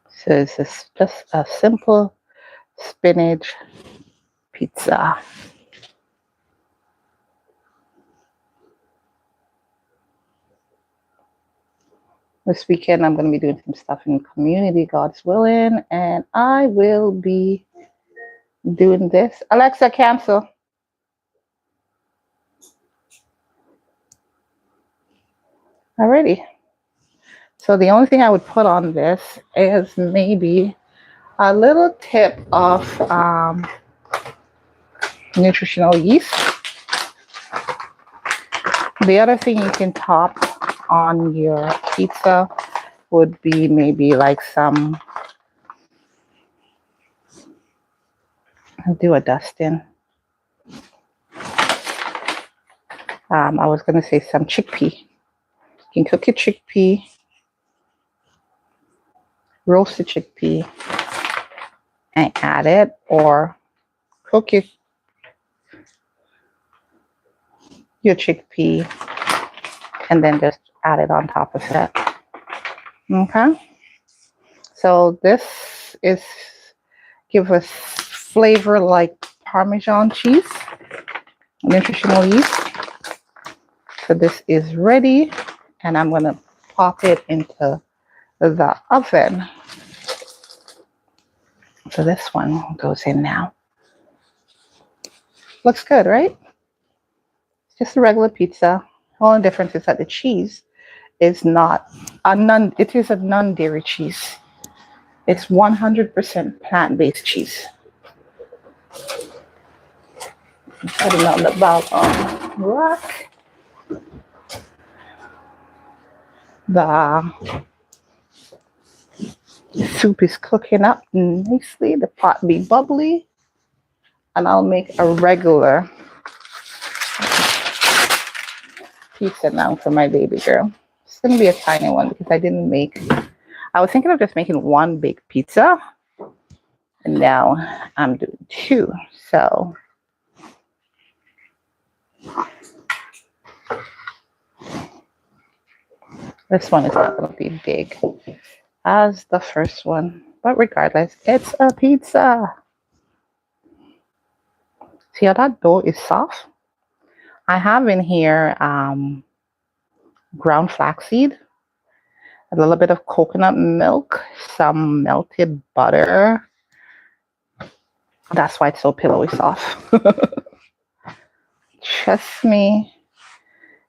Speaker 1: So it's just a simple spinach pizza. This weekend, I'm going to be doing some stuff in the community, God's willing, and I will be doing this. Alexa, cancel. Alrighty. So the only thing I would put on this is maybe a little tip of nutritional yeast. The other thing you can top on your pizza would be maybe like some, I'll do a dusting. I was going to say some chickpea. You can cook your chickpea, roast the chickpea, and add it, or cook your chickpea and then just add it on top of it. Okay. So this is give us flavor like Parmesan cheese, nutritional yeast. So this is ready, and I'm going to pop it into the oven. So this one goes in now. Looks good, right? It's just a regular pizza. The only difference is that the cheese is not a it is a non-dairy cheese. It's 100% plant-based cheese. Put it on the bottom rack. The soup is cooking up nicely. The pot be bubbly. And I'll make a regular pizza now for my baby girl. It's going to be a tiny one because I was thinking of just making one big pizza. And now I'm doing two. So this one is not going to be big as the first one. But regardless, it's a pizza. See how that dough is soft? I have in here ground flaxseed, a little bit of coconut milk, some melted butter. That's why it's so pillowy soft. Trust me.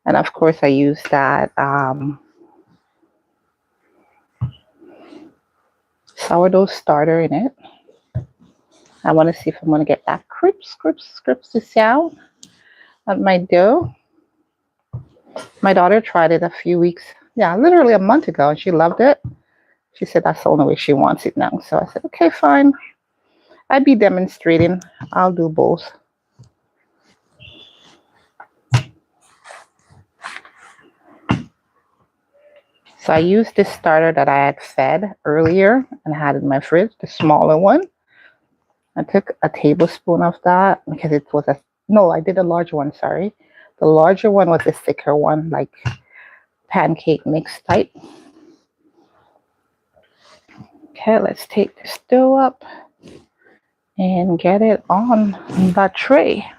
Speaker 1: And of course, I use that sourdough starter in it. I want to see if I'm going to get that scripts sound of my dough. My daughter tried it a few weeks, literally a month ago, and she loved it. She said that's the only way she wants it now. So I said, okay, fine. I'd be demonstrating. I'll do both. So I used this starter that I had fed earlier and had in my fridge, the smaller one. I took a tablespoon of that because it was I did a larger one, sorry. The larger one was a thicker one, like pancake mix type. Okay, let's take this dough up and get it on the tray.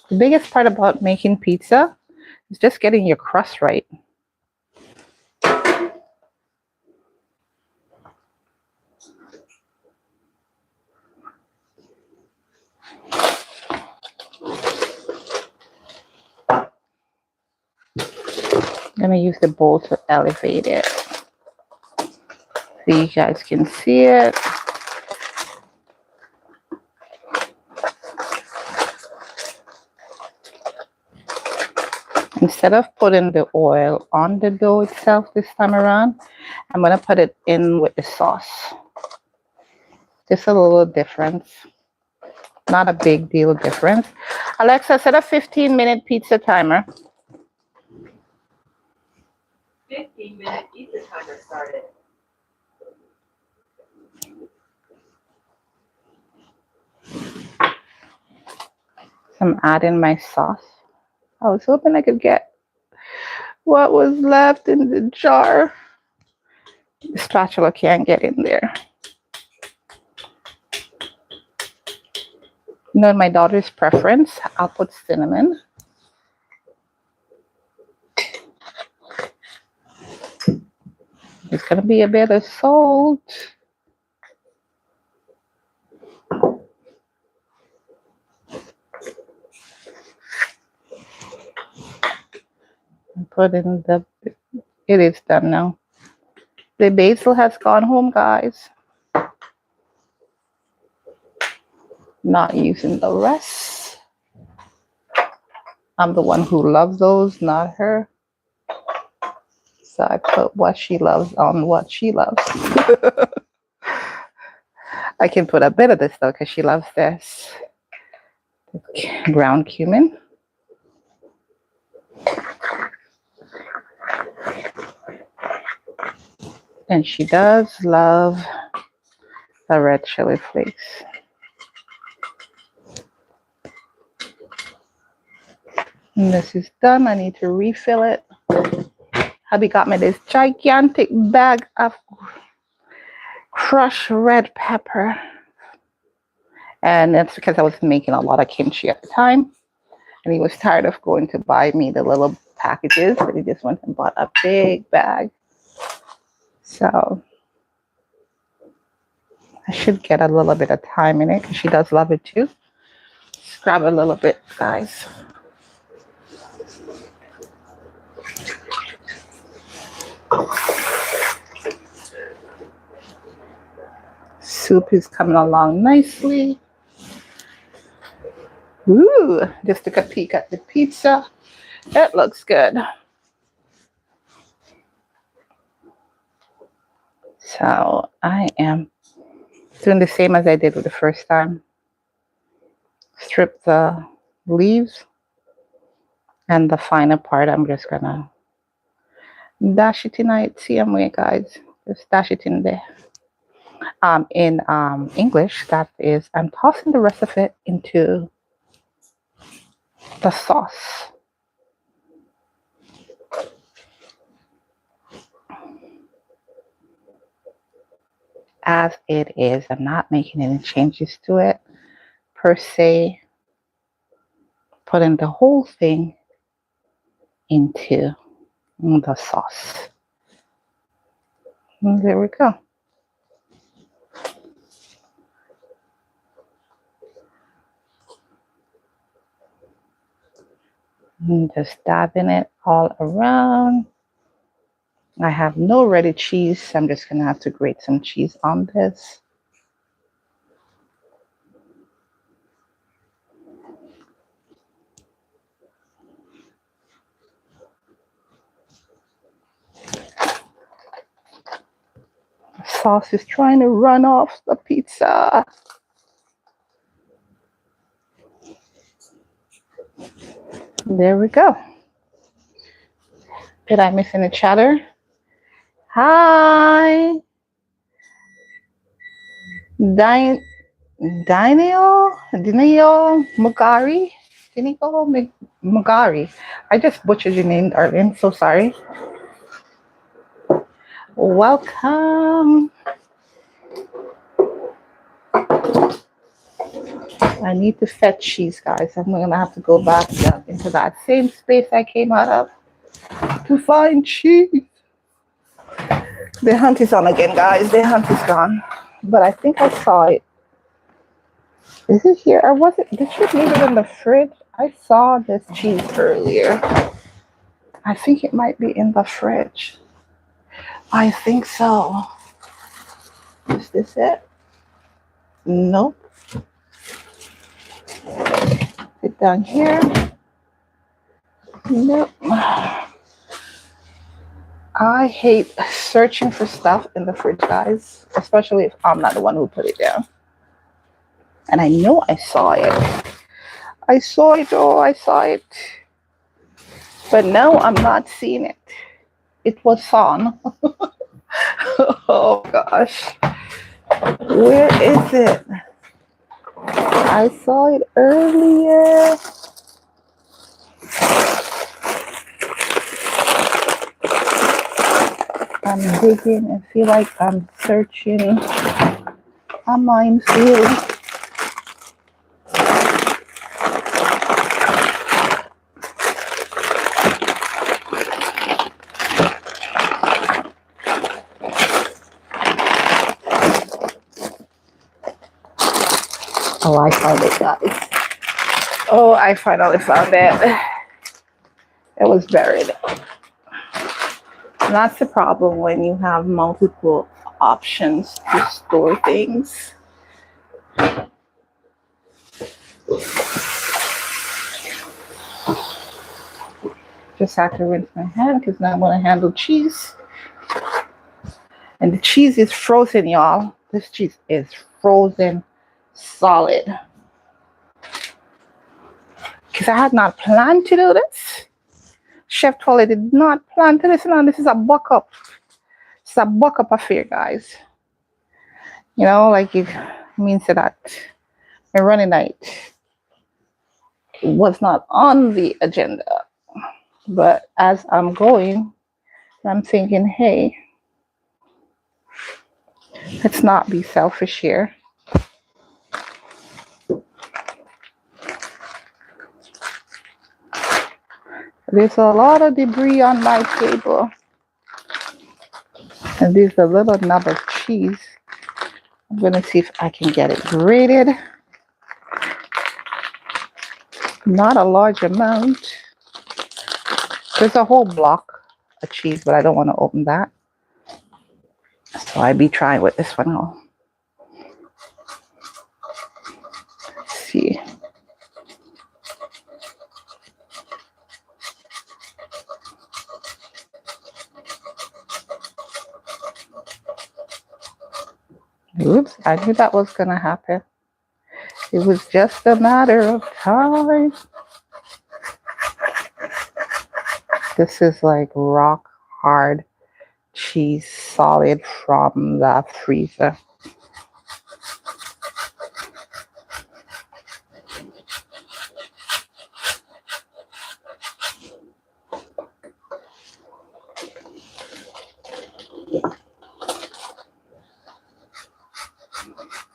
Speaker 1: The biggest part about making pizza is just getting your crust right. I'm going to use the bowl to elevate it so you guys can see it. Instead of putting the oil on the dough itself this time around, I'm going to put it in with the sauce. Just a little difference. Not a big deal difference. Alexa, set a 15-minute pizza timer.
Speaker 2: 15-minute pizza timer started.
Speaker 1: So I'm adding my sauce. I was hoping I could get what was left in the jar. The spatula can't get in there. You know, my daughter's preference, I'll put cinnamon. There's gonna be a bit of salt. And put in the. It is done now. The basil has gone home, guys. Not using the rest. I'm the one who loves those, not her. So I put what she loves on what she loves. I can put a bit of this though because she loves this. Ground cumin. And she does love the red chili flakes. And this is done. I need to refill it. Hubby got me this gigantic bag of crushed red pepper. And that's because I was making a lot of kimchi at the time. And he was tired of going to buy me the little packages, but he just went and bought a big bag. So I should get a little bit of thyme in it because she does love it too. Just grab a little bit, guys. Soup is coming along nicely. Ooh, just took a peek at the pizza. It looks good. So I am doing the same as I did with the first time. Strip the leaves, and the final part I'm just gonna dash it in it. Same way, guys. Just dash it in there. In English, that is, I'm tossing the rest of it into the sauce. As it is, I'm not making any changes to it per se. Putting the whole thing into the sauce. And there we go. And just dabbing it all around. I have no ready cheese, so I'm just gonna have to grate some cheese on this. The sauce is trying to run off the pizza. There we go. Did I miss any chatter? Hi, Daniel Magari. Magari. I just butchered your name, darling. So sorry. Welcome. I need to fetch cheese, guys. I'm gonna have to go back into that same space I came out of to find cheese. The hunt is on again, guys. The hunt is gone. But I think I saw it. Is it here? Or was it? Did she leave it in the fridge? I saw this cheese earlier. I think it might be in the fridge. I think so. Is this it? Nope. Put down here. Nope. I hate searching for stuff in the fridge, guys, especially if I'm not the one who put it down. And I know I saw it. I saw it, oh, I saw it. But now I'm not seeing it. It was on. Oh gosh. Where is it? I saw it earlier. I'm digging and feel like I'm searching a minefield. Oh, I found it, guys. Oh, I finally found it. It was buried. And that's the problem when you have multiple options to store things. Just have to rinse my hand because now I'm going to handle cheese. And the cheese is frozen, y'all. This cheese is frozen solid. Because I had not planned to do this. Chef Twellyah did not plan to this. No, this is a buck up. It's a buck up affair, guys. You know, like it means that my running night was not on the agenda. But as I'm going, I'm thinking, hey, let's not be selfish here. There's a lot of debris on my table. And there's a little nub of cheese. I'm going to see if I can get it grated. Not a large amount. There's a whole block of cheese, but I don't want to open that. So I'll be trying with this one now. Let's see. Oops, I knew that was going to happen. It was just a matter of time. This is like rock hard cheese, solid from the freezer.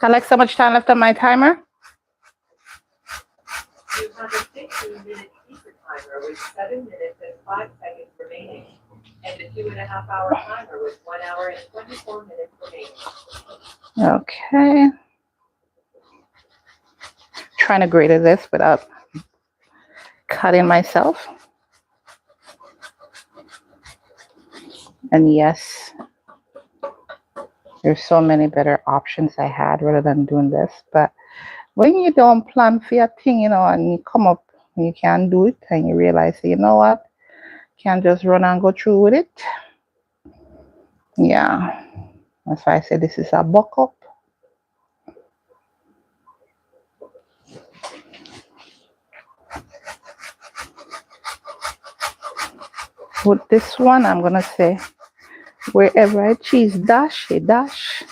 Speaker 1: Got like so much time left on my timer.
Speaker 2: You have a 15-minute pizza timer with 7 minutes and 5 seconds remaining, and a 2.5-hour timer with 1 hour and 24 minutes remaining.
Speaker 1: Okay. Trying to grate this without cutting myself. And yes, there's so many better options I had rather than doing this. But when you don't plan for your thing, you know, and you come up and you can't do it, and you realize, you know what, can't just run and go through with it. Yeah, that's why I said this is a buck up. With this one, I'm gonna say, wherever I cheese dash, a dash.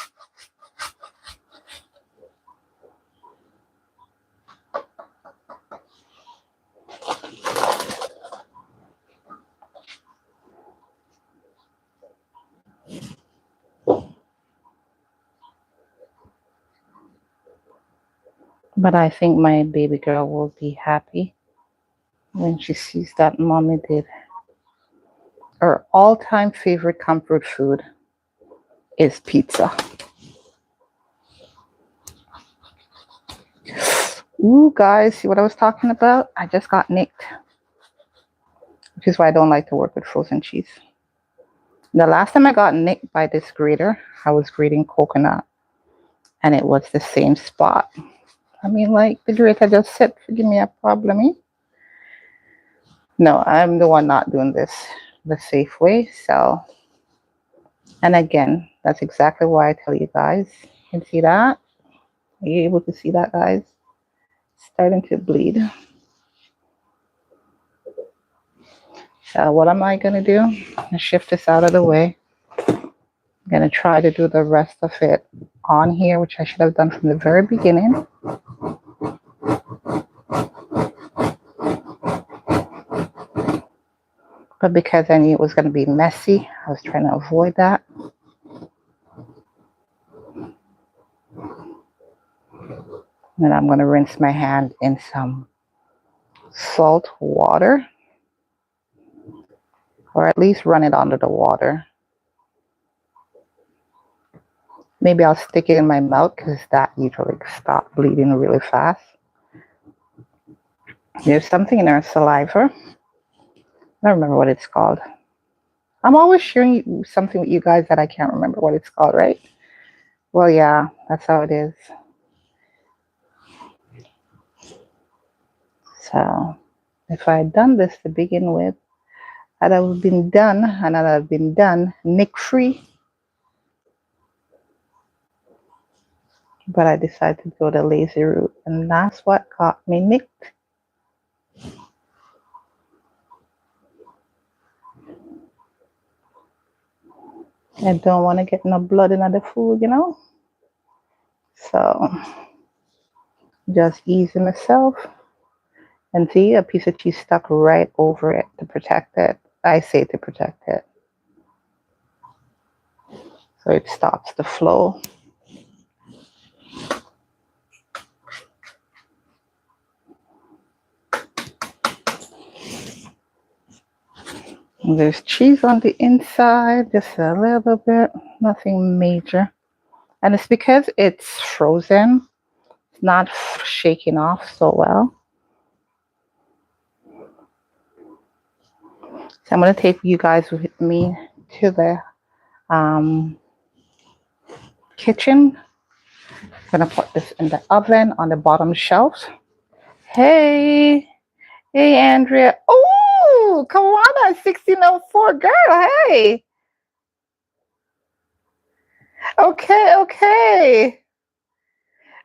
Speaker 1: But I think my baby girl will be happy when she sees that mommy did. Her all-time favorite comfort food is pizza. Ooh, guys, see what I was talking about? I just got nicked. Which is why I don't like to work with frozen cheese. The last time I got nicked by this grater, I was grating coconut. And it was the same spot. I mean, like, the grater just said, give me a problem, eh? No, I'm the one not doing this the safe way. So, and again, that's exactly why I tell you guys. You can see that? Are you able to see that, guys? It's starting to bleed. So what am I going to do? I'm going to shift this out of the way. I'm going to try to do the rest of it on here, which I should have done from the very beginning. But because I knew it was going to be messy, I was trying to avoid that. And I'm going to rinse my hand in some salt water. Or at least run it under the water. Maybe I'll stick it in my mouth because that usually stops bleeding really fast. There's something in our saliva. I don't remember what it's called. I'm always sharing something with you guys that I can't remember what it's called, right? Well, yeah, that's how it is. So if I had done this to begin with, I'd have been done, and I'd have been done nick-free. But I decided to go the lazy route, and that's what got me nicked. I don't want to get no blood in the food, you know? So just easing myself. And see, a piece of cheese stuck right over it to protect it. I say to protect it. So it stops the flow. And there's cheese on the inside, just a little bit, nothing major. And it's because it's frozen, it's not shaking off so well. So I'm going to take you guys with me to the kitchen. I'm going to put this in the oven on the bottom shelf. Hey Andrea. Oh, Kawana 1604 girl. Hey. Okay.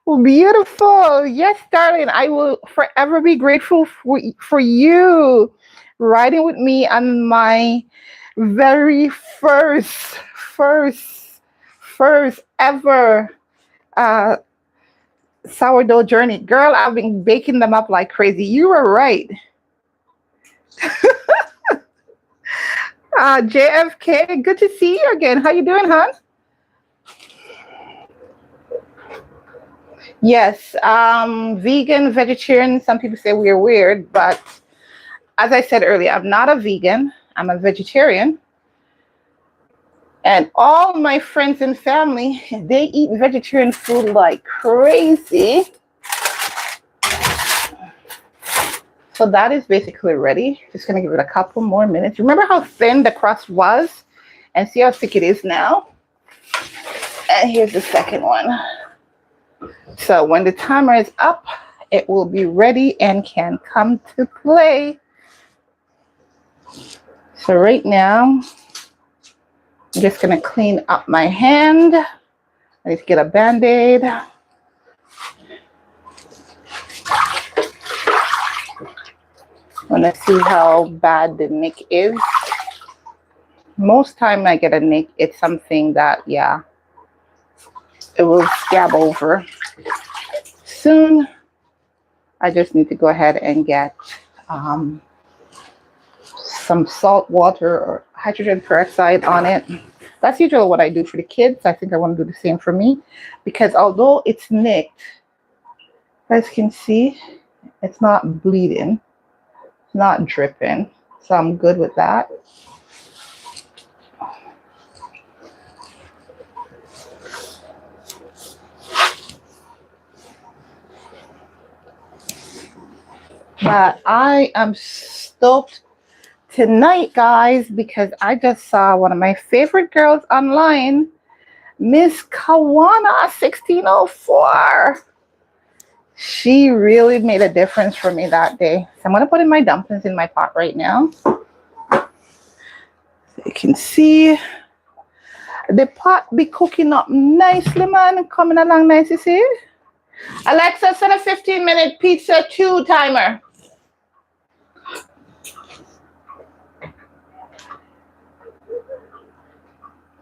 Speaker 1: Well, beautiful. Yes, darling. I will forever be grateful for you riding with me on my very first ever sourdough journey. Girl, I've been baking them up like crazy. You were right. JFK, good to see you again. How you doing, hon? Yes, vegan, vegetarian. Some people say we're weird, but as I said earlier, I'm not a vegan. I'm a vegetarian. And all my friends and family, they eat vegetarian food like crazy. So that is basically ready. Just going to give it a couple more minutes. Remember how thin the crust was? And see how thick it is now? And here's the second one. So when the timer is up, it will be ready and can come to play. So right now, I'm just going to clean up my hand. I need to get a Band-Aid. I want to see how bad the nick is. Most time I get a nick, it's something that, yeah, it will scab over. Soon, I just need to go ahead and get some salt water or hydrogen peroxide on it. That's usually what I do for the kids. I think I want to do the same for me, because although it's nicked, as you can see, it's not bleeding, it's not dripping, so I'm good with that. But I am stoked tonight, guys, because I just saw one of my favorite girls online, Miss Kawana 1604. She really made a difference for me that day. So I'm going to put in my dumplings in my pot right now. So you can see the pot be cooking up nicely, man. Coming along nice, you see? Alexa, set a 15-minute pizza 2 timer.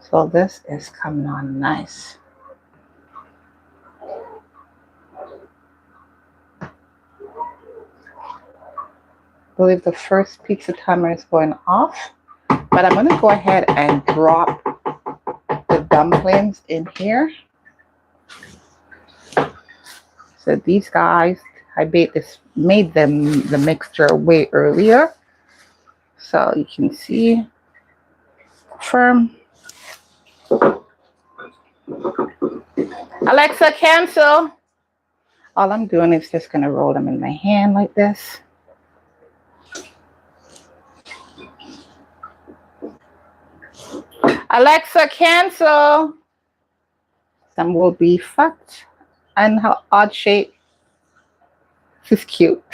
Speaker 1: So this is coming on nice. I believe the first pizza timer is going off, but I'm going to go ahead and drop the dumplings in here. So these guys, I made them the mixture way earlier. So you can see firm. Alexa, cancel. All I'm doing is just going to roll them in my hand like this. Alexa, cancel. Some will be fat and how odd shape. This is cute.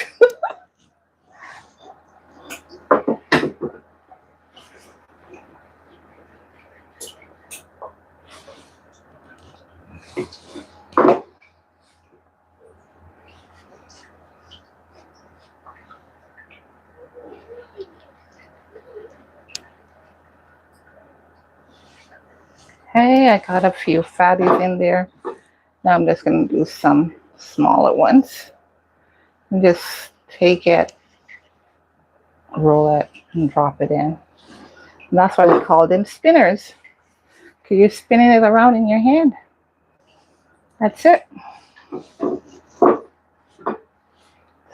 Speaker 1: Hey, I got a few fatties in there. Now I'm just going to do some smaller ones. And just take it, roll it, and drop it in. And that's why we call them spinners. Because you're spinning it around in your hand. That's it.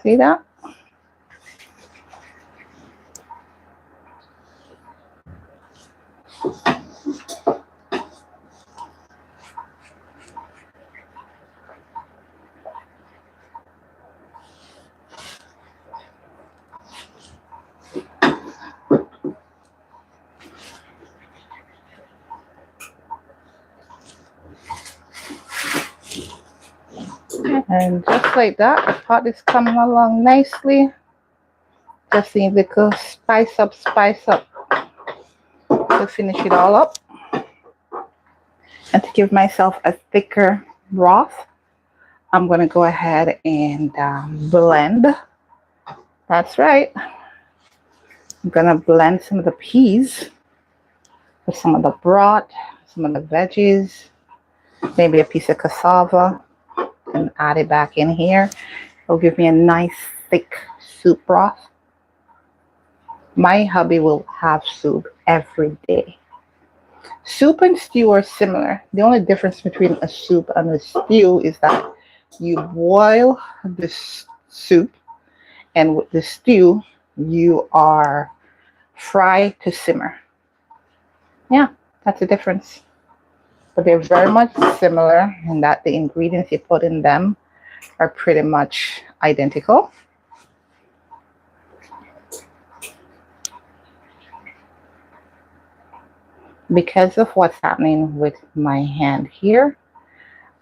Speaker 1: See that? And just like that, the pot is coming along nicely. Just need to go spice up to finish it all up. And to give myself a thicker broth, I'm going to go ahead and blend. That's right. I'm going to blend some of the peas with some of the broth, some of the veggies, maybe a piece of cassava, and add it back in here. It'll give me a nice thick soup broth. My hubby will have soup every day. Soup and stew are similar. The only difference between a soup and a stew is that you boil the soup, and with the stew, you are fry to simmer. Yeah, that's the difference. But they're very much similar in that the ingredients you put in them are pretty much identical. Because of what's happening with my hand here,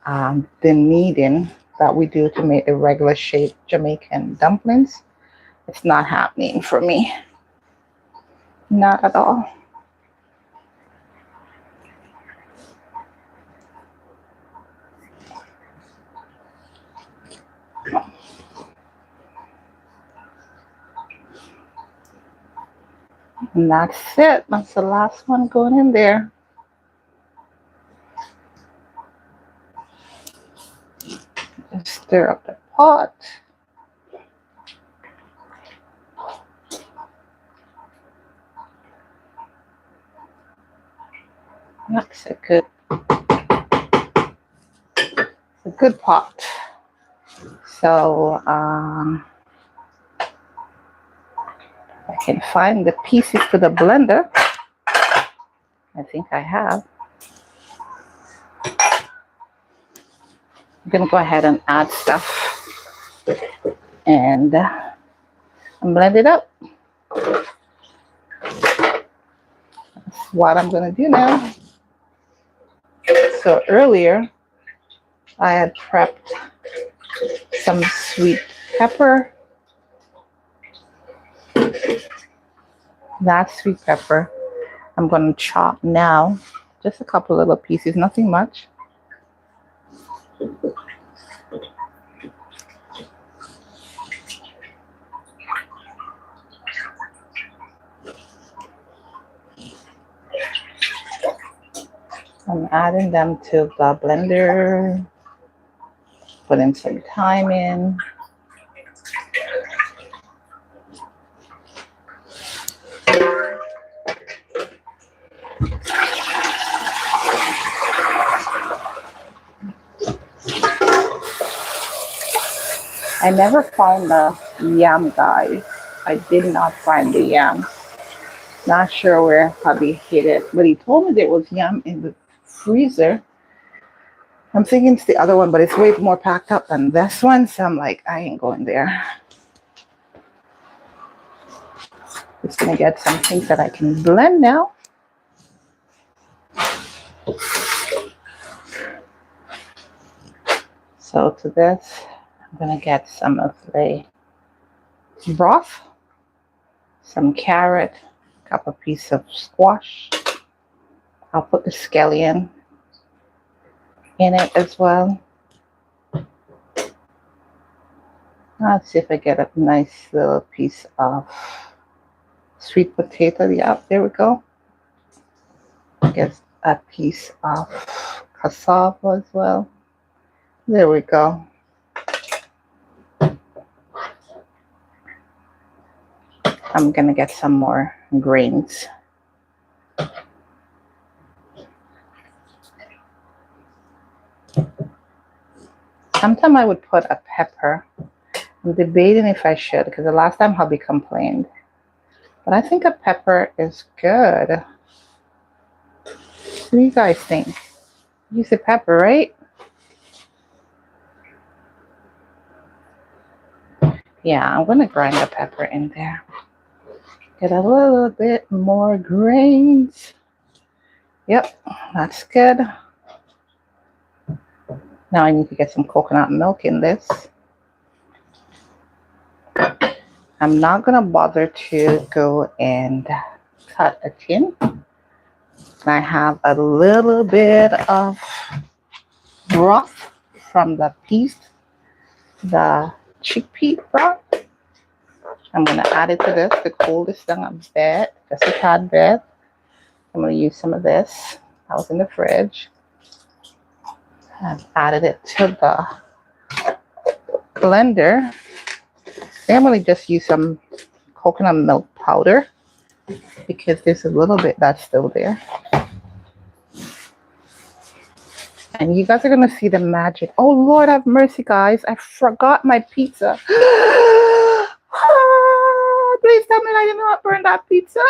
Speaker 1: the kneading that we do to make the regular shaped Jamaican dumplings, it's not happening for me. Not at all. And that's it. That's the last one going in there. Just stir up the pot. That's a good pot. So I can find the pieces to the blender. I think I have. I'm gonna go ahead and add stuff and blend it up. That's what I'm gonna do now. So earlier I had prepped some sweet pepper. That sweet pepper I'm going to chop now. Just a couple little pieces, nothing much. I'm adding them to the blender, putting some thyme in. I never found the yam, guys. I did not find the yam. Not sure where hubby hid it, but he told me there was yam in the freezer. I'm thinking it's the other one, but it's way more packed up than this one. So I'm like, I ain't going there. Just gonna get some things that I can blend now. So to this, I'm gonna get some of the broth, some carrot, a couple pieces of squash. I'll put the scallion in it as well. Let's see if I get a nice little piece of sweet potato. Yeah, there we go. Get a piece of cassava as well. There we go. I'm gonna get some more grains. Sometimes I would put a pepper. I'm debating if I should, because the last time hubby complained. But I think a pepper is good. What do you guys think? Use a pepper, right? Yeah, I'm gonna grind the pepper in there. Get a little bit more grains. Yep, that's good. Now I need to get some coconut milk in this. I'm not gonna bother to go and cut a tin. I have a little bit of broth from the peas, the chickpea broth. I'm gonna add it to this to cool this down a bit, just a tad bit. I'm gonna use some of this. I was in the fridge. I've added it to the blender. I'm gonna just use some coconut milk powder because there's a little bit that's still there. And you guys are gonna see the magic. Oh Lord have mercy, guys. I forgot my pizza. Please tell me I did not burn that pizza.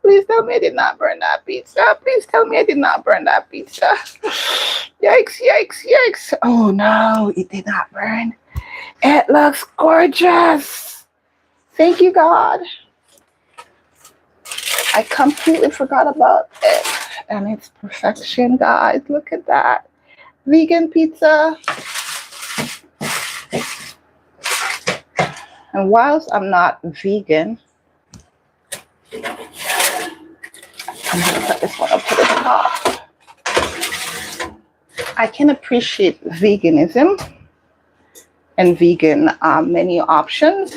Speaker 1: Please tell me I did not burn that pizza. Please tell me I did not burn that pizza. Yikes, yikes, yikes. Oh no, it did not burn. It looks gorgeous. Thank you, God. I completely forgot about it. And it's perfection, guys. Look at that. Vegan pizza. And whilst I'm not vegan, I'm going to put this one up to the top. I can appreciate veganism and vegan menu options,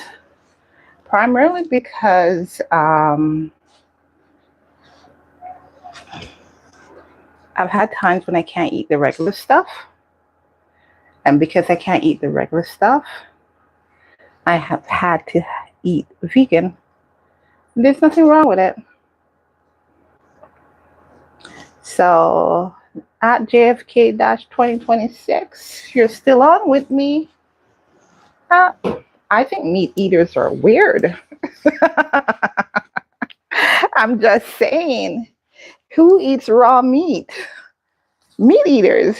Speaker 1: primarily because I've had times when I can't eat the regular stuff. And because I can't eat the regular stuff, I have had to eat vegan. There's nothing wrong with it. So at JFK-2026, you're still on with me. I think meat eaters are weird. I'm just saying. Who eats raw meat? Meat eaters.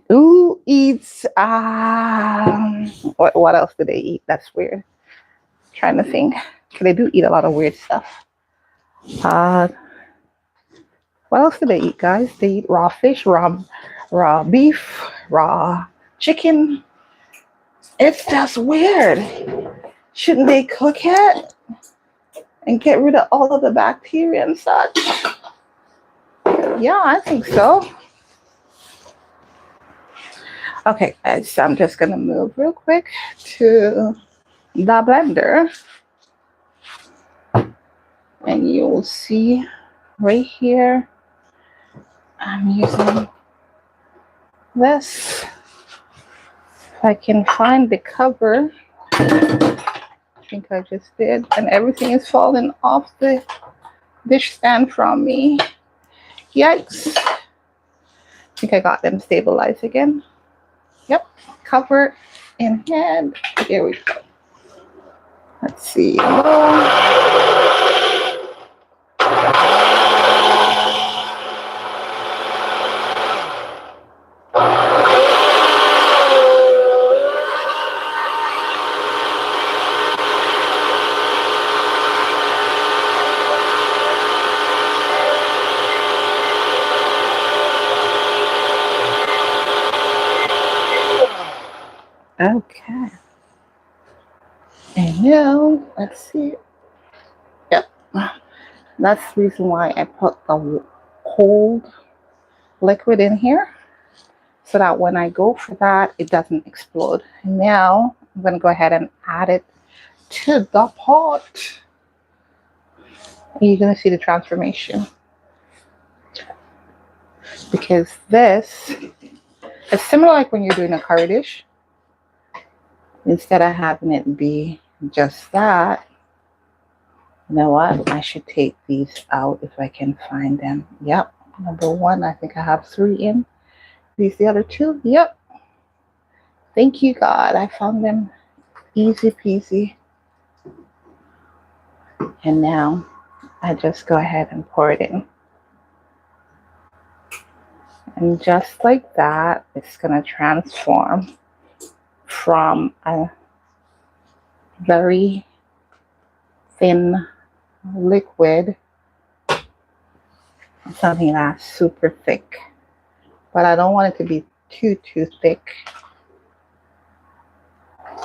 Speaker 1: Who eats, what else do they eat? That's weird. I'm trying to think. They do eat a lot of weird stuff. What else do they eat, guys? They eat raw fish, raw beef, raw chicken. It's just weird. Shouldn't they cook it and get rid of all of the bacteria and such? Yeah, I think so. Okay, guys, so I'm just gonna move real quick to the blender, and you will see right here I'm using this. If I can find the cover, I think I just did, and everything is falling off the dish stand from me. Yikes. I think I got them stabilized again. Yep, cover in hand. Here we go. Let's see. And now, let's see. Yep. That's the reason why I put the cold liquid in here, so that when I go for that, it doesn't explode. And now I'm going to go ahead and add it to the pot. And you're going to see the transformation. Because this is similar like when you're doing a curry dish. Instead of having it be just that, you know what? I should take these out if I can find them. Yep. Number one, I think I have 3 in. These the other 2? Yep. Thank you, God. I found them easy peasy. And now I just go ahead and pour it in. And just like that, it's going to transform from a very thin liquid something that's super thick. But I don't want it to be too thick.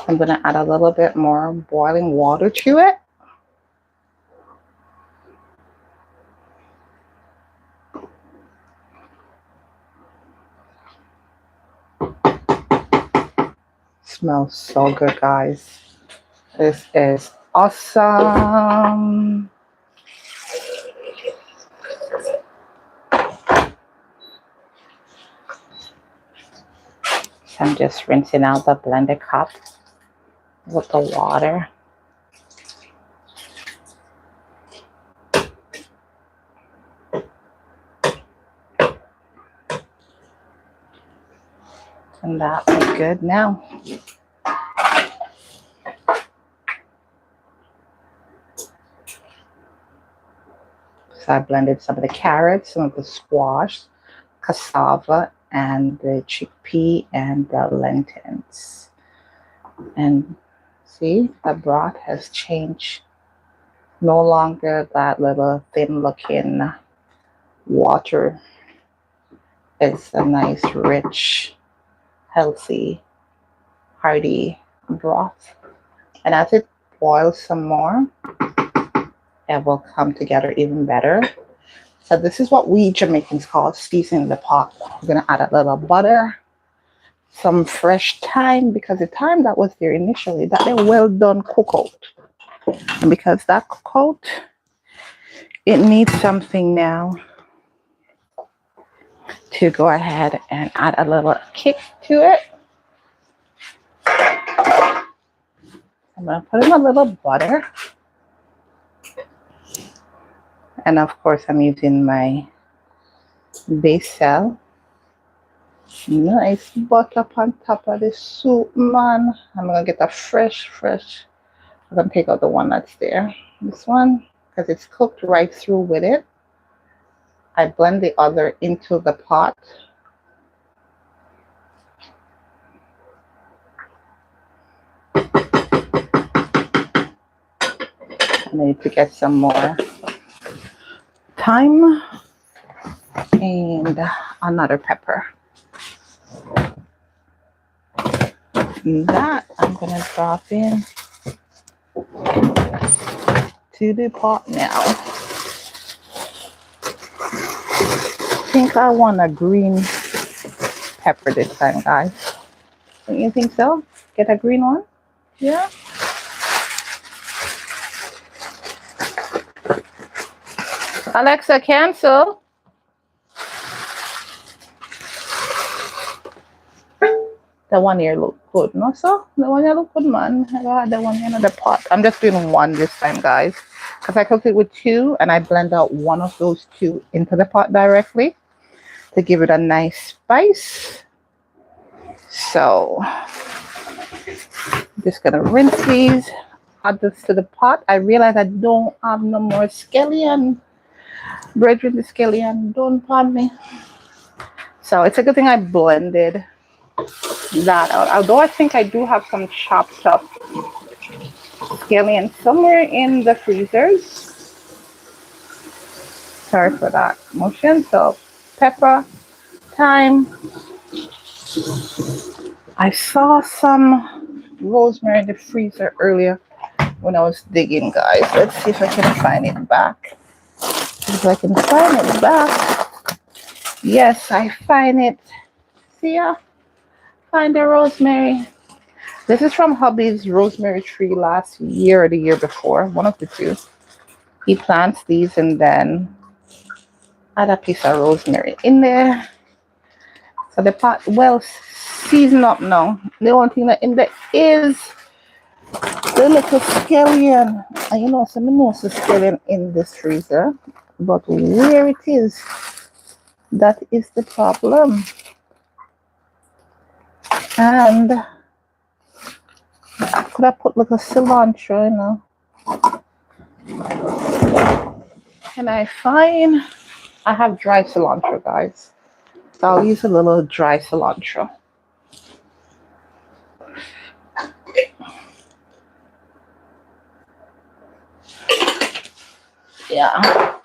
Speaker 1: I'm going to add a little bit more boiling water to it. Smells so good, guys. This is awesome. So I'm just rinsing out the blender cup with the water. And that is good now. So I blended some of the carrots, some of the squash, cassava, and the chickpea and the lentils. And see, the broth has changed. No longer that little thin looking water. It's a nice, rich, healthy, hearty broth. And as it boils some more, it will come together even better. So this is what we Jamaicans call seasoning the pot. We're going to add a little butter, some fresh thyme, because the thyme that was there initially, that they well done cook out. And because that cook out, it needs something now to go ahead and add a little kick to it. I'm going to put in a little butter. And of course, I'm using my basil. Nice butter on top of this soup, man. I'm going to get a fresh. I'm going to take out the one that's there. This one, because it's cooked right through with it. I blend the other into the pot. I need to get some more thyme and another pepper. And that I'm going to drop in to the pot now. I think I want a green pepper this time, guys. Don't you think so? Get a green one? Yeah. Alexa, cancel. The one here look good, no? So the one here look good, man. I got the one in the pot. I'm just doing one this time, guys, because I cooked it with 2, and I blend out one of those 2 into the pot directly to give it a nice spice. So just gonna rinse these, add this to the pot. I realize I don't have no more scallion. Brethren, the scallion don't pan me. So it's a good thing I blended that out. Although I think I do have some chopped up scallion somewhere in the freezers. Sorry for that motion. So pepper, thyme. I saw some rosemary in the freezer earlier. when I was digging, guys. Let's see if I can find it back. If I can find it back. Yes, I find it. See ya? Find the rosemary. This is from hubby's rosemary tree last year or the year before. One of the two. He plants these and then add a piece of rosemary in there. So the pot well seasoned up now. The only thing that in there is the little scallion. And you know, some most scallion in this freezer. But where it is, that is the problem. And I could have put like a cilantro, you know. Can I find? I have dry cilantro, guys. So I'll use a little dry cilantro. Yeah.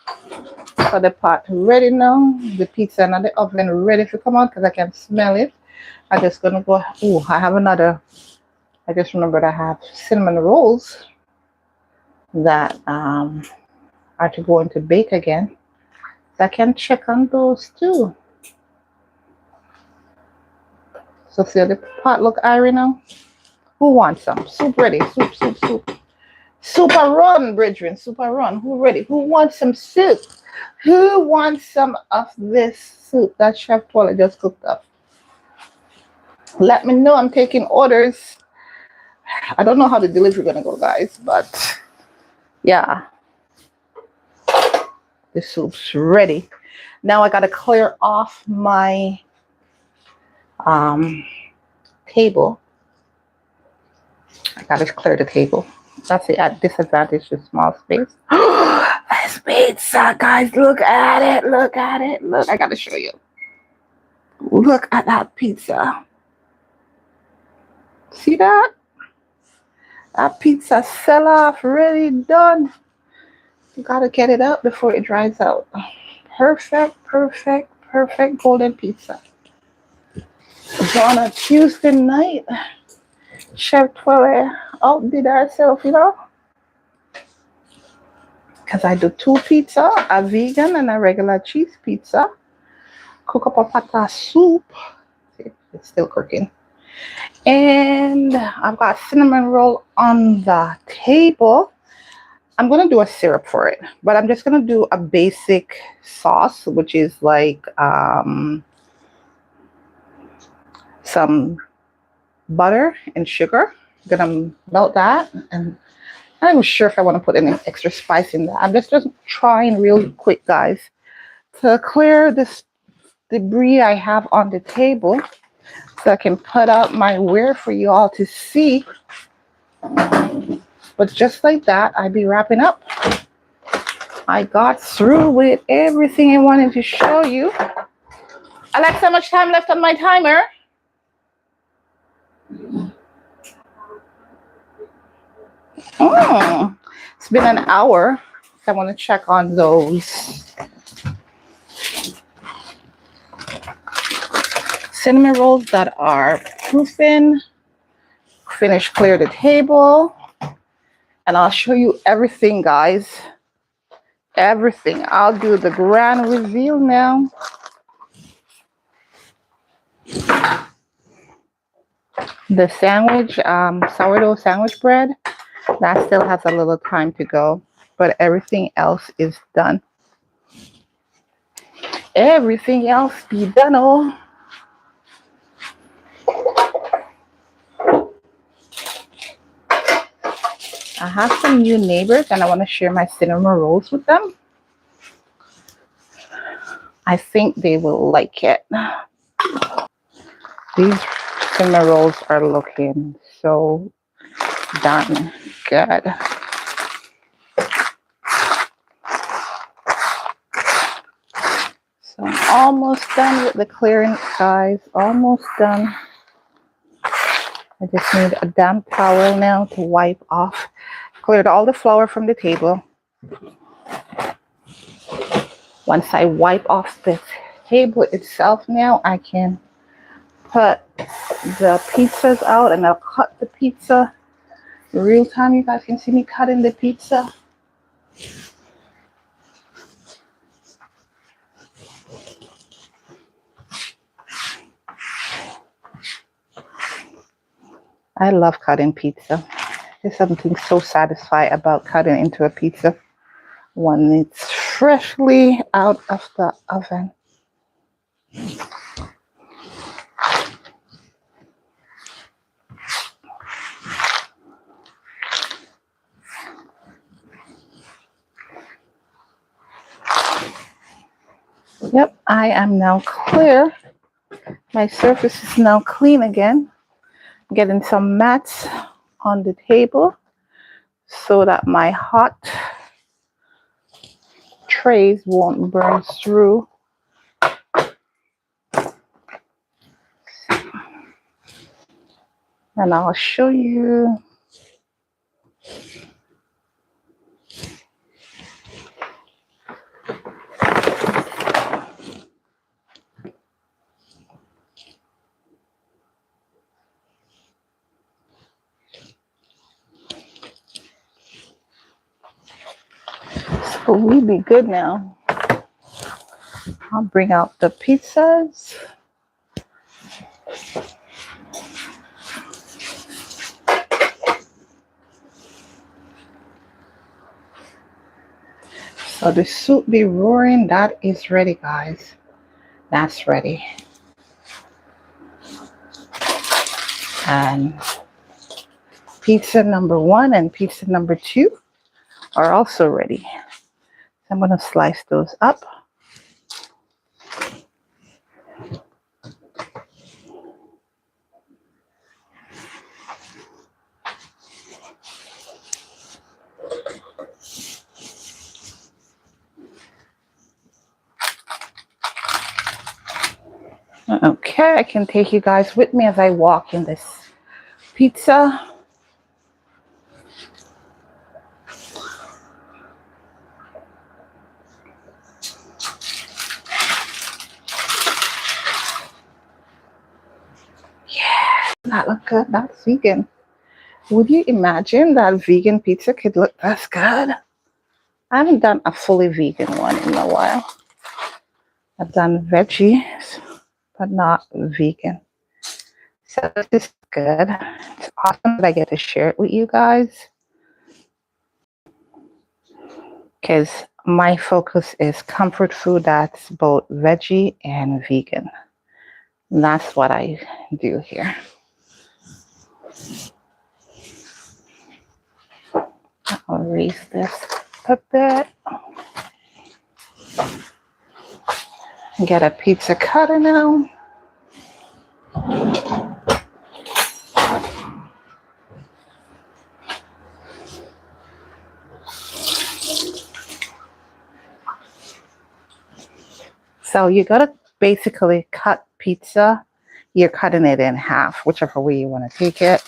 Speaker 1: So the pot ready now. The pizza in the oven ready to come out because I can smell it. I'm just gonna go. Oh, I have another. I just remembered I have cinnamon rolls that are to go into bake again. So I can check on those too. So see how the pot look airy now? Who wants some? Soup ready. Soup, soup, soup. Super run, brethren. Super run. Who ready? Who wants some soup? Who wants some of this soup that Chef Twellyah just cooked up? Let me know. I'm taking orders. I don't know how the delivery gonna go, guys, but yeah. The soup's ready. Now I gotta clear off my table. I gotta clear the table. That's the disadvantage of small space. This pizza, guys, look at it. Look at it. Look, I gotta show you. Look at that pizza. See that? That pizza sell off, ready, done. You gotta get it out before it dries out. Perfect, perfect, perfect golden pizza. So on a Tuesday night, Chef Twellyah outdid herself, you know? Because I do two pizza, a vegan and a regular cheese pizza. Cook up a pot of soup. See, it's still cooking. And I've got cinnamon roll on the table. I'm going to do a syrup for it, but I'm just going to do a basic sauce, which is like some butter and sugar. I'm going to melt that, and I'm not sure if I want to put any extra spice in that. I'm just trying real quick, guys, to clear this debris I have on the table so I can put out my ware for you all to see. But just like that, I'd be wrapping up. I got through with everything I wanted to show you. Alexa, how much time left on my timer? It's been an hour. I want to check on those cinnamon rolls that are proofing. Finish clear the table. And I'll show you everything, guys. Everything. I'll do the grand reveal now. The sandwich, sourdough sandwich bread, that still has a little time to go, but everything else is done. Everything else be done, oh. I have some new neighbors and I want to share my cinnamon rolls with them. I think they will like it. These cinnamon rolls are looking so darn good. So I'm almost done with the clearance, guys. Almost done. I just need a damp towel now to wipe off. Cleared all the flour from the table. Once I wipe off the table itself now, I can put the pizzas out and I'll cut the pizza Real time, you guys can see me cutting the pizza. I love cutting pizza. There's something so satisfying about cutting into a pizza when it's freshly out of the oven. Yep, I am now clear. My surface is now clean again. Getting some mats on the table so that my hot trays won't burn through. And I'll show you. So we be good now. I'll bring out the pizzas. So the soup be roaring. That is ready, guys. That's ready. And pizza number 1 and pizza number 2 are also ready. So I'm going to slice those up. Okay, I can take you guys with me as I walk in this pizza. Yeah, that look good. That's vegan. Would you imagine that vegan pizza could look this good? I haven't done a fully vegan one in a while. I've done veggies, but not vegan. So this is good. It's awesome that I get to share it with you guys, because my focus is comfort food that's both veggie and vegan. And that's what I do here. I'll raise this a bit. Get a pizza cutter now. So you gotta basically cut pizza. You're cutting it in half, whichever way you want to take it.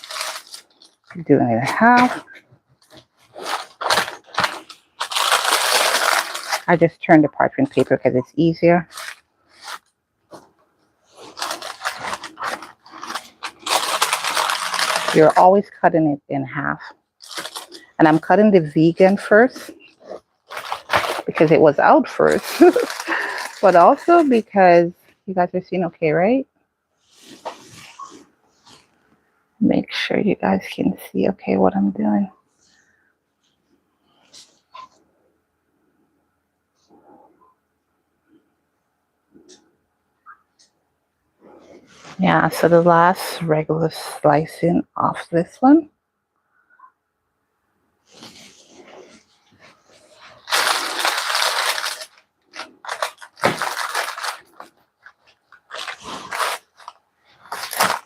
Speaker 1: You're doing it in half. I just turned the parchment paper because it's easier. You're always cutting it in half. And I'm cutting the vegan first because it was out first. But also because you guys are seeing okay, right? Make sure you guys can see okay what I'm doing. Yeah, so the last regular slicing off this one.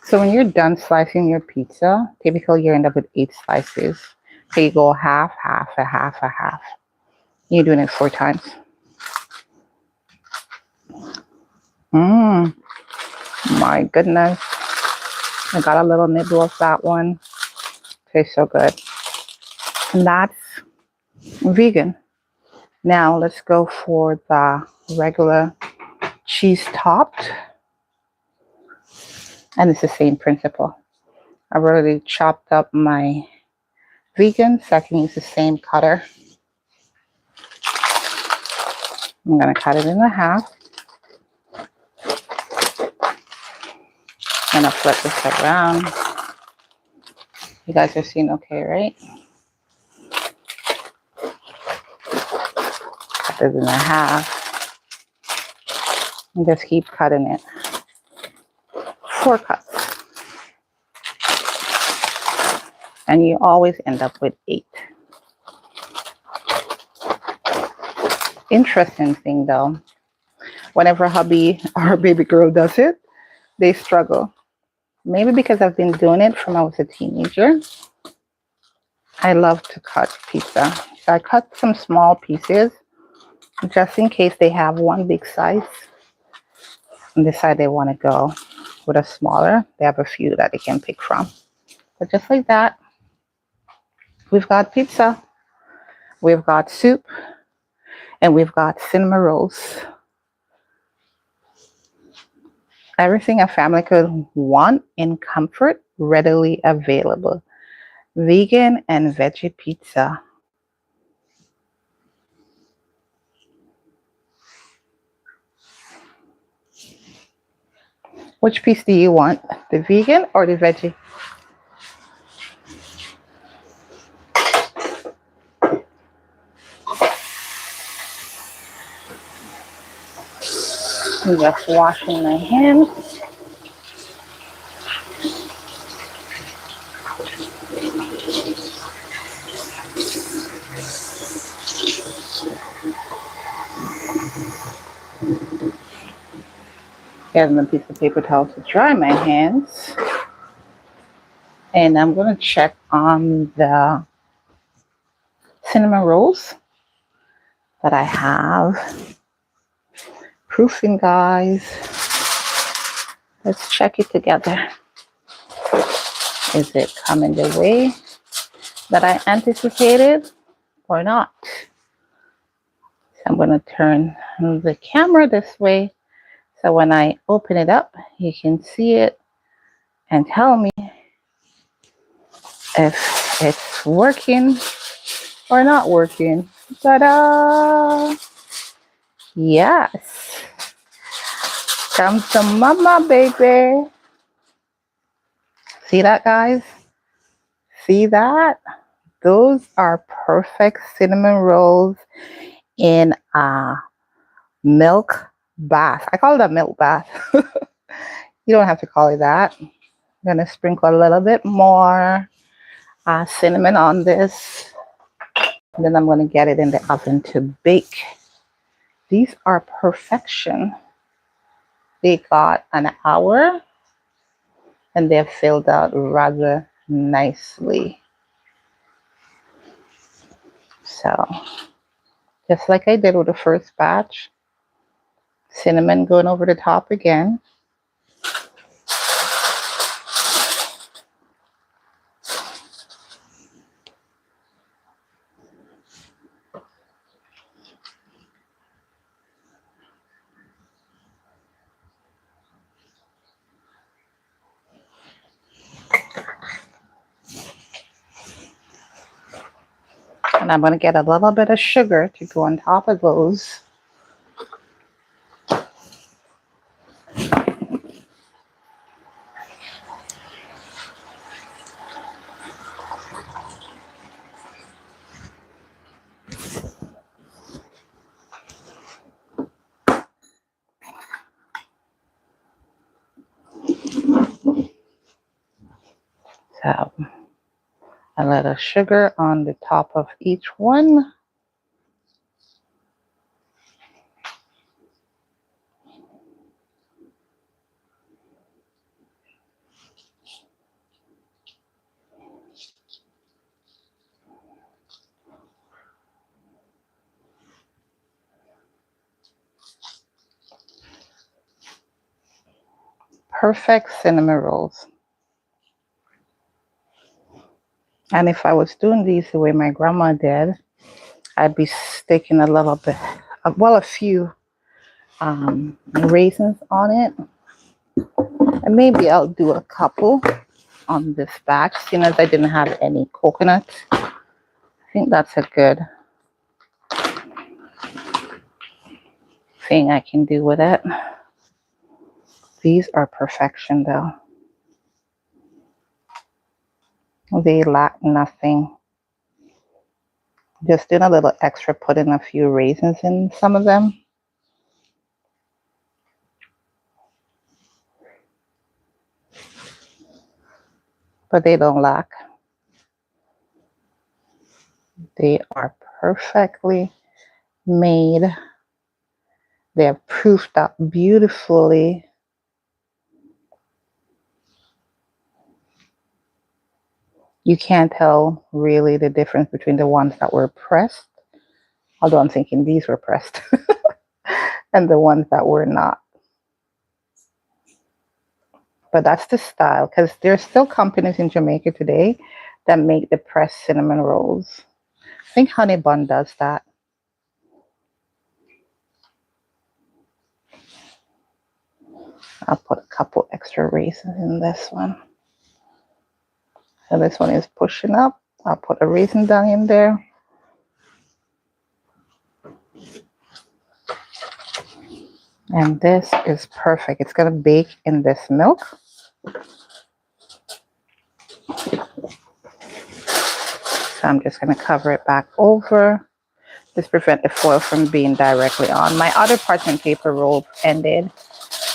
Speaker 1: So when you're done slicing your pizza, typically you end up with 8 slices. So you go half, half, a half, a half. You're doing it 4 times. My goodness. I got a little nibble of that one. Tastes so good. And that's vegan. Now let's go for the regular cheese topped. And it's the same principle. I've already chopped up my vegan, so I can use the same cutter. I'm going to cut it in half. I'm going to flip this around. You guys are seeing okay, right? Cut this in half. And just keep cutting it. 4 cuts. And you always end up with 8. Interesting thing though, whenever hubby or baby girl does it, they struggle. Maybe because I've been doing it from when I was a teenager. I love to cut pizza. So I cut some small pieces just in case they have one big size and decide they want to go with a smaller. They have a few that they can pick from. But just like that, we've got pizza, we've got soup, and we've got cinnamon rolls. Everything a family could want in comfort, readily available. Vegan and veggie pizza. Which piece do you want? The vegan or the veggie? I'm just washing my hands. Getting a piece of paper towel to dry my hands. And I'm going to check on the cinnamon rolls that I have. Proofing, guys. Let's check it together. Is it coming the way that I anticipated or not? So I'm going to turn the camera this way so when I open it up, you can see it and tell me if it's working or not working. Ta-da! Yes. Come to mama, baby. See that, guys? See that? Those are perfect cinnamon rolls in a milk bath. I call it a milk bath. You don't have to call it that. I'm going to sprinkle a little bit more cinnamon on this. And then I'm going to get it in the oven to bake. These are perfection. They got an hour and they're filled out rather nicely. So, just like I did with the first batch, cinnamon going over the top again. And I'm going to get a little bit of sugar to go on top of those. So, a little sugar on the top of each one. Perfect cinnamon rolls. And if I was doing these the way my grandma did, I'd be sticking a little bit, well, a few raisins on it. And maybe I'll do a couple on this batch, seeing as I didn't have any coconut. think that's a good thing I can do with it. These are perfection though. They lack nothing. Just doing a little extra, putting a few raisins in some of them. But they don't lack. They are perfectly made. They are proofed up beautifully. You can't tell really the difference between the ones that were pressed, although I'm thinking these were pressed, and the ones that were not. But that's the style, because there's still companies in Jamaica today that make the pressed cinnamon rolls. I think Honey Bun does that. I'll put a couple extra raisins in this one. So this one is pushing up. I'll put a raisin down in there. And this is perfect. It's going to bake in this milk. So I'm just going to cover it back over. Just prevent the foil from being directly on. My other parchment paper roll ended.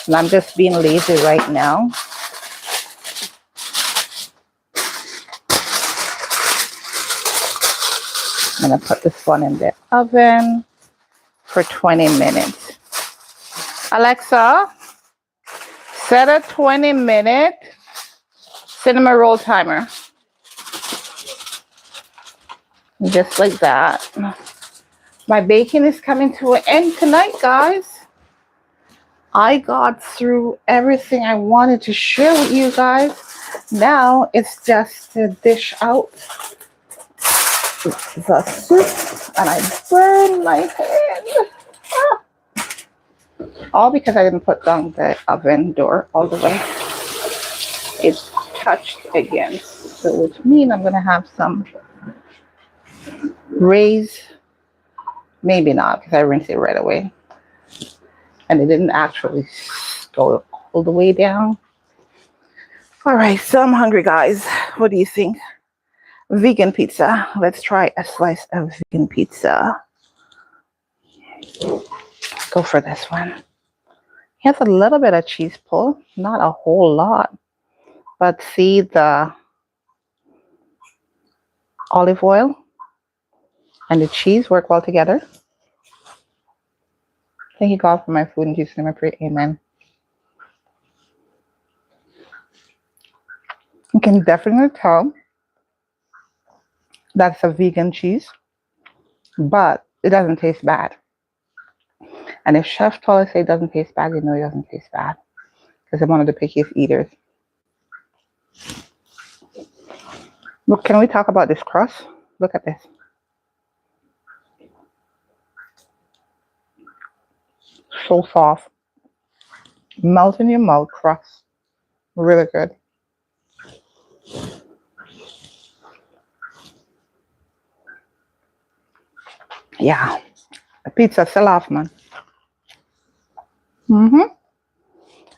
Speaker 1: And I'm just being lazy right now. I'm going to put this one in the oven for 20 minutes. Alexa, set a 20-minute cinnamon roll timer. Just like that. My baking is coming to an end tonight, guys. I got through everything I wanted to share with you guys. Now it's just to dish out the soup, and I burn my hand. Ah. All because I didn't put down the oven door all the way. It's touched again, so which means I'm gonna have some raised. Maybe not, because I rinsed it right away, and it didn't actually go all the way down. All right, so I'm hungry, guys. What do you think? Vegan pizza. Let's try a slice of vegan pizza. Go for this one. It has a little bit of cheese pull, not a whole lot, but see the olive oil and the cheese work well together. Thank you, God, for my food and Jesus' name I pray. Amen. You can definitely tell that's a vegan cheese, but it doesn't taste bad. And if Chef Twellyah say it doesn't taste bad, you know it doesn't taste bad, because I'm one of the pickiest eaters. Look, can we talk about this crust? Look at this. So soft. Melt in your mouth crust. Really good. Yeah. The pizza sell off, man.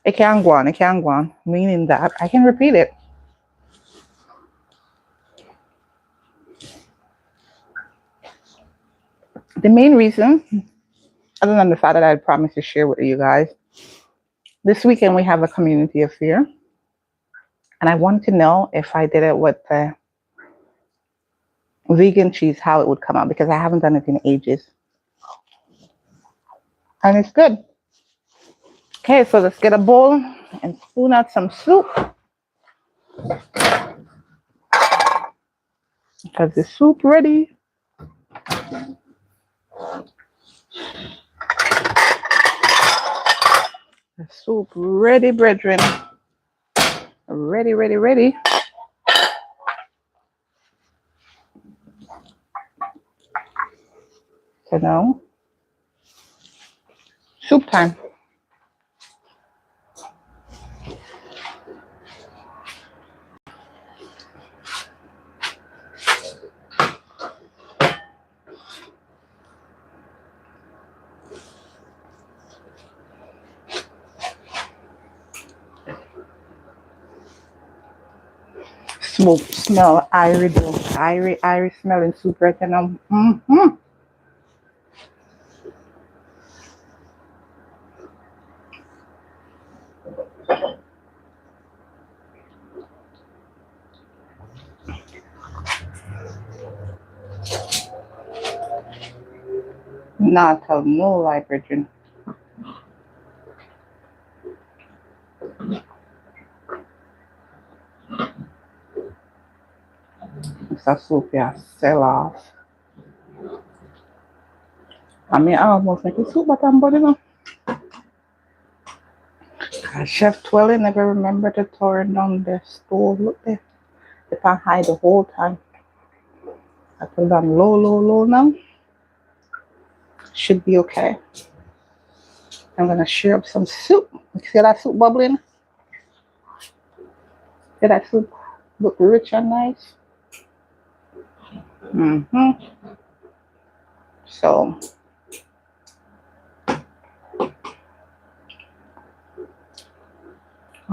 Speaker 1: It can't go on. It can't go on. Meaning that I can repeat it. The main reason, other than the fact that I had promised to share with you guys, this weekend we have a community affair. And I wanted to know if I did it with the vegan cheese, how it would come out, because I haven't done it in ages. And it's good. Okay, so let's get a bowl and spoon out some soup. Because the soup ready. The soup ready, brethren. Ready, ready, ready. So now, soup time. smell irie though. Irie smelling soup right now. Mm-hmm. Not tell no lie, Bridget. It's a soup, yeah, sell off. I mean, I almost make a soup, but I'm boiling up. Chef Twellyah never remembered to turn down the stove. Look there. They can hide the whole time. I put it on low, low, low now. Should be okay. I'm gonna share up some soup. See that soup bubbling? See that soup look rich and nice? Mm-hmm. So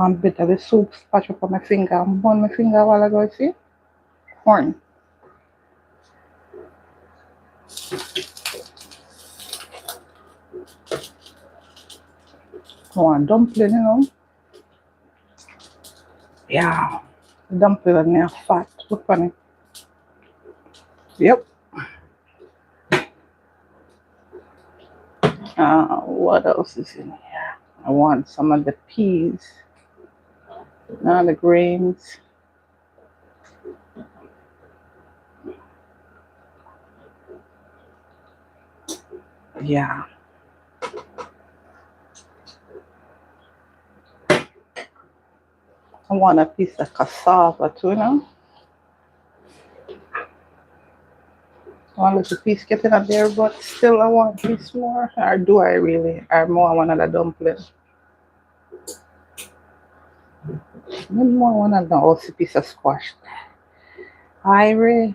Speaker 1: a bit of the soup splash up on my finger. I'm burn my finger while I go see. Corn. Corn dumpling, you know. Yeah. Dumpling and they're fat. Look on it. Yep. What else is in here? I want some of the peas. The grains. Yeah. I want a piece of cassava too, you know. I want a little piece getting up there, but still I want a piece more. Or do I really? Or more I want another dumpling. Maybe more I want another also piece of squash. Irie.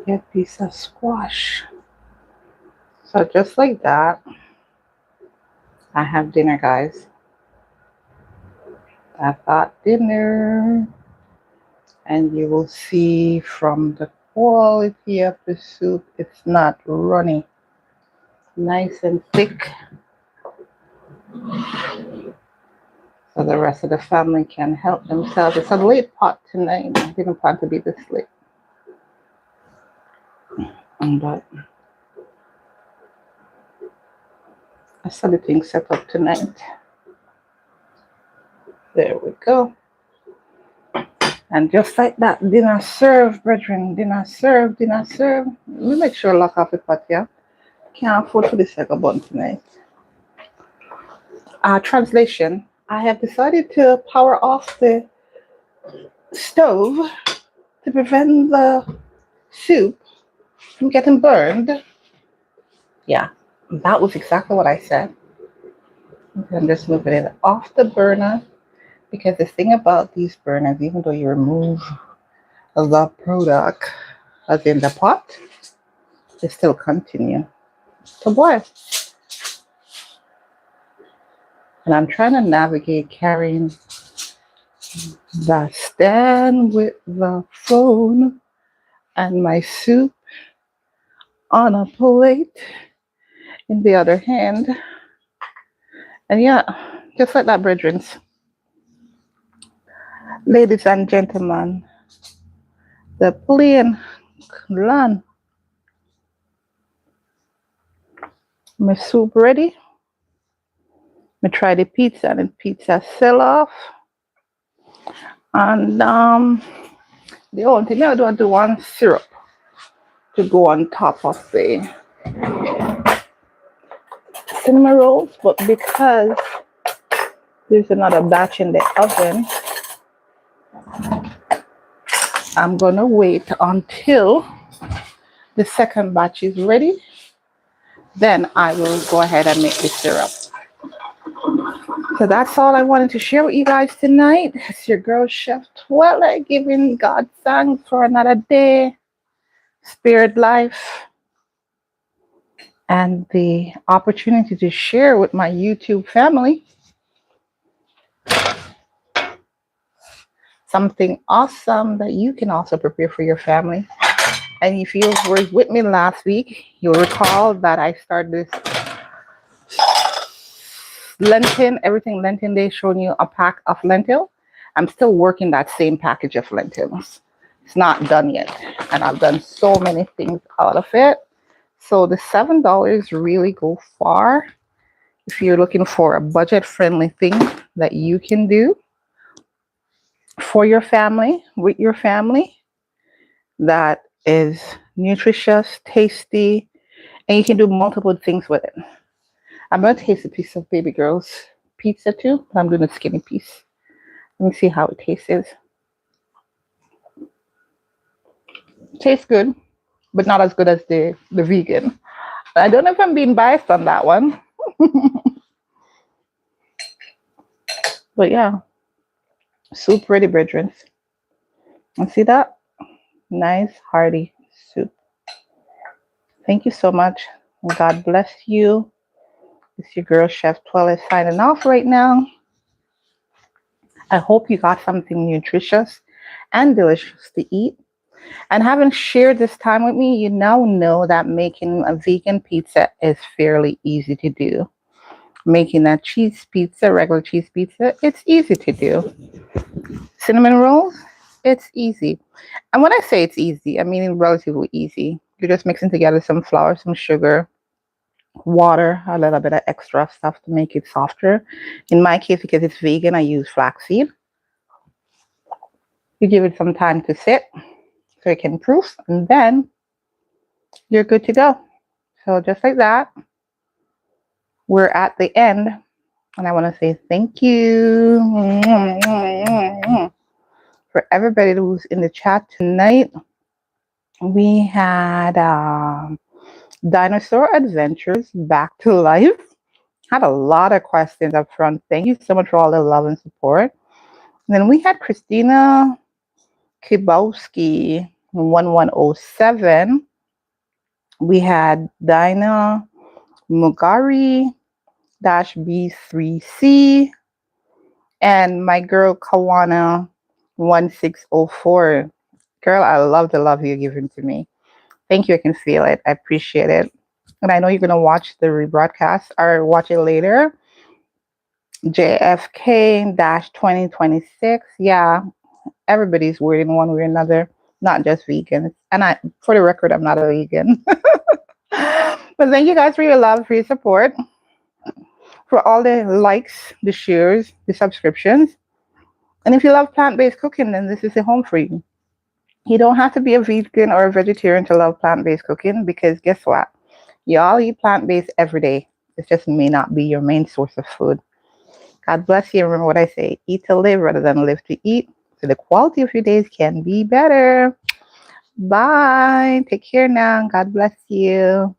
Speaker 1: Get a piece of squash. So just like that, I have dinner, guys. I've got dinner. And you will see from the quality of the soup, it's not runny. Nice and thick. So the rest of the family can help themselves. It's a late pot tonight. I didn't plan to be this late. But I saw the thing set up tonight. There we go. And just like that, dinner served, brethren. Dinner served, dinner served. Let me make sure I lock off the pot, yeah? Can't afford to this second button tonight. Translation. I have decided to power off the stove to prevent the soup from getting burned. Yeah, that was exactly what I said. I'm just moving it off the burner because the thing about these burners, even though you remove the product as in the pot, they still continue to boil. And I'm trying to navigate carrying the stand with the phone and my soup on a plate in the other hand. And yeah, just like that, brethren. Ladies and gentlemen, the plain land. My soup ready. I try the pizza and the pizza sell off. And the only thing I do one syrup to go on top of the CinnaRolls, but because there's another batch in the oven, I'm gonna wait until the second batch is ready. Then I will go ahead and make the syrup. So that's all I wanted to share with you guys tonight. It's your girl, Chef Twellyah, giving God thanks for another day, spirit life, and the opportunity to share with my YouTube family something awesome that you can also prepare for your family. And if you were with me last week, you'll recall that I started this Lenten, everything Lenten Day, showing you a pack of lentil. I'm still working that same package of lentils. It's not done yet. And I've done so many things out of it. So the $7 really go far if you're looking for a budget-friendly thing that you can do for your family, with your family, that is nutritious, tasty, and you can do multiple things with it. I'm going to taste a piece of baby girl's pizza too, but I'm doing a skinny piece. Let me see how it tastes. Tastes good, but not as good as the vegan. I don't know if I'm being biased on that one. But yeah, soup ready, brethren. And see that? Nice, hearty soup. Thank you so much. God bless you. It's your girl, Chef Twellyah, signing off right now. I hope you got something nutritious and delicious to eat. And having shared this time with me, you now know that making a vegan pizza is fairly easy to do. Making a cheese pizza, regular cheese pizza, it's easy to do. Cinnamon rolls, it's easy. And when I say it's easy, I mean relatively easy. You're just mixing together some flour, some sugar, water, a little bit of extra stuff to make it softer. In my case, because it's vegan, I use flaxseed. You give it some time to sit so it can proof, and then you're good to go. So just like that, we're at the end, and I want to say thank you for everybody who's in the chat tonight. We had Dinosaur Adventures Back to Life. Had a lot of questions up front. Thank you so much for all the love and support. And then we had Christina Kibowski 1107. We had Dinah Mugari B3C and my girl Kawana 1604. Girl, I love the love you're giving to me. Thank you. I can feel it. I appreciate it. And I know you're going to watch the rebroadcast or watch it later. JFK-2026. Yeah, everybody's weird in one way or another, not just vegans. And for the record, I'm not a vegan. But thank you guys for your love, for your support, for all the likes, the shares, the subscriptions. And if you love plant-based cooking, then this is the home for you. You don't have to be a vegan or a vegetarian to love plant-based cooking, because guess what? You all eat plant-based every day. It just may not be your main source of food. God bless you. Remember what I say, eat to live rather than live to eat, so the quality of your days can be better. Bye. Take care now. God bless you.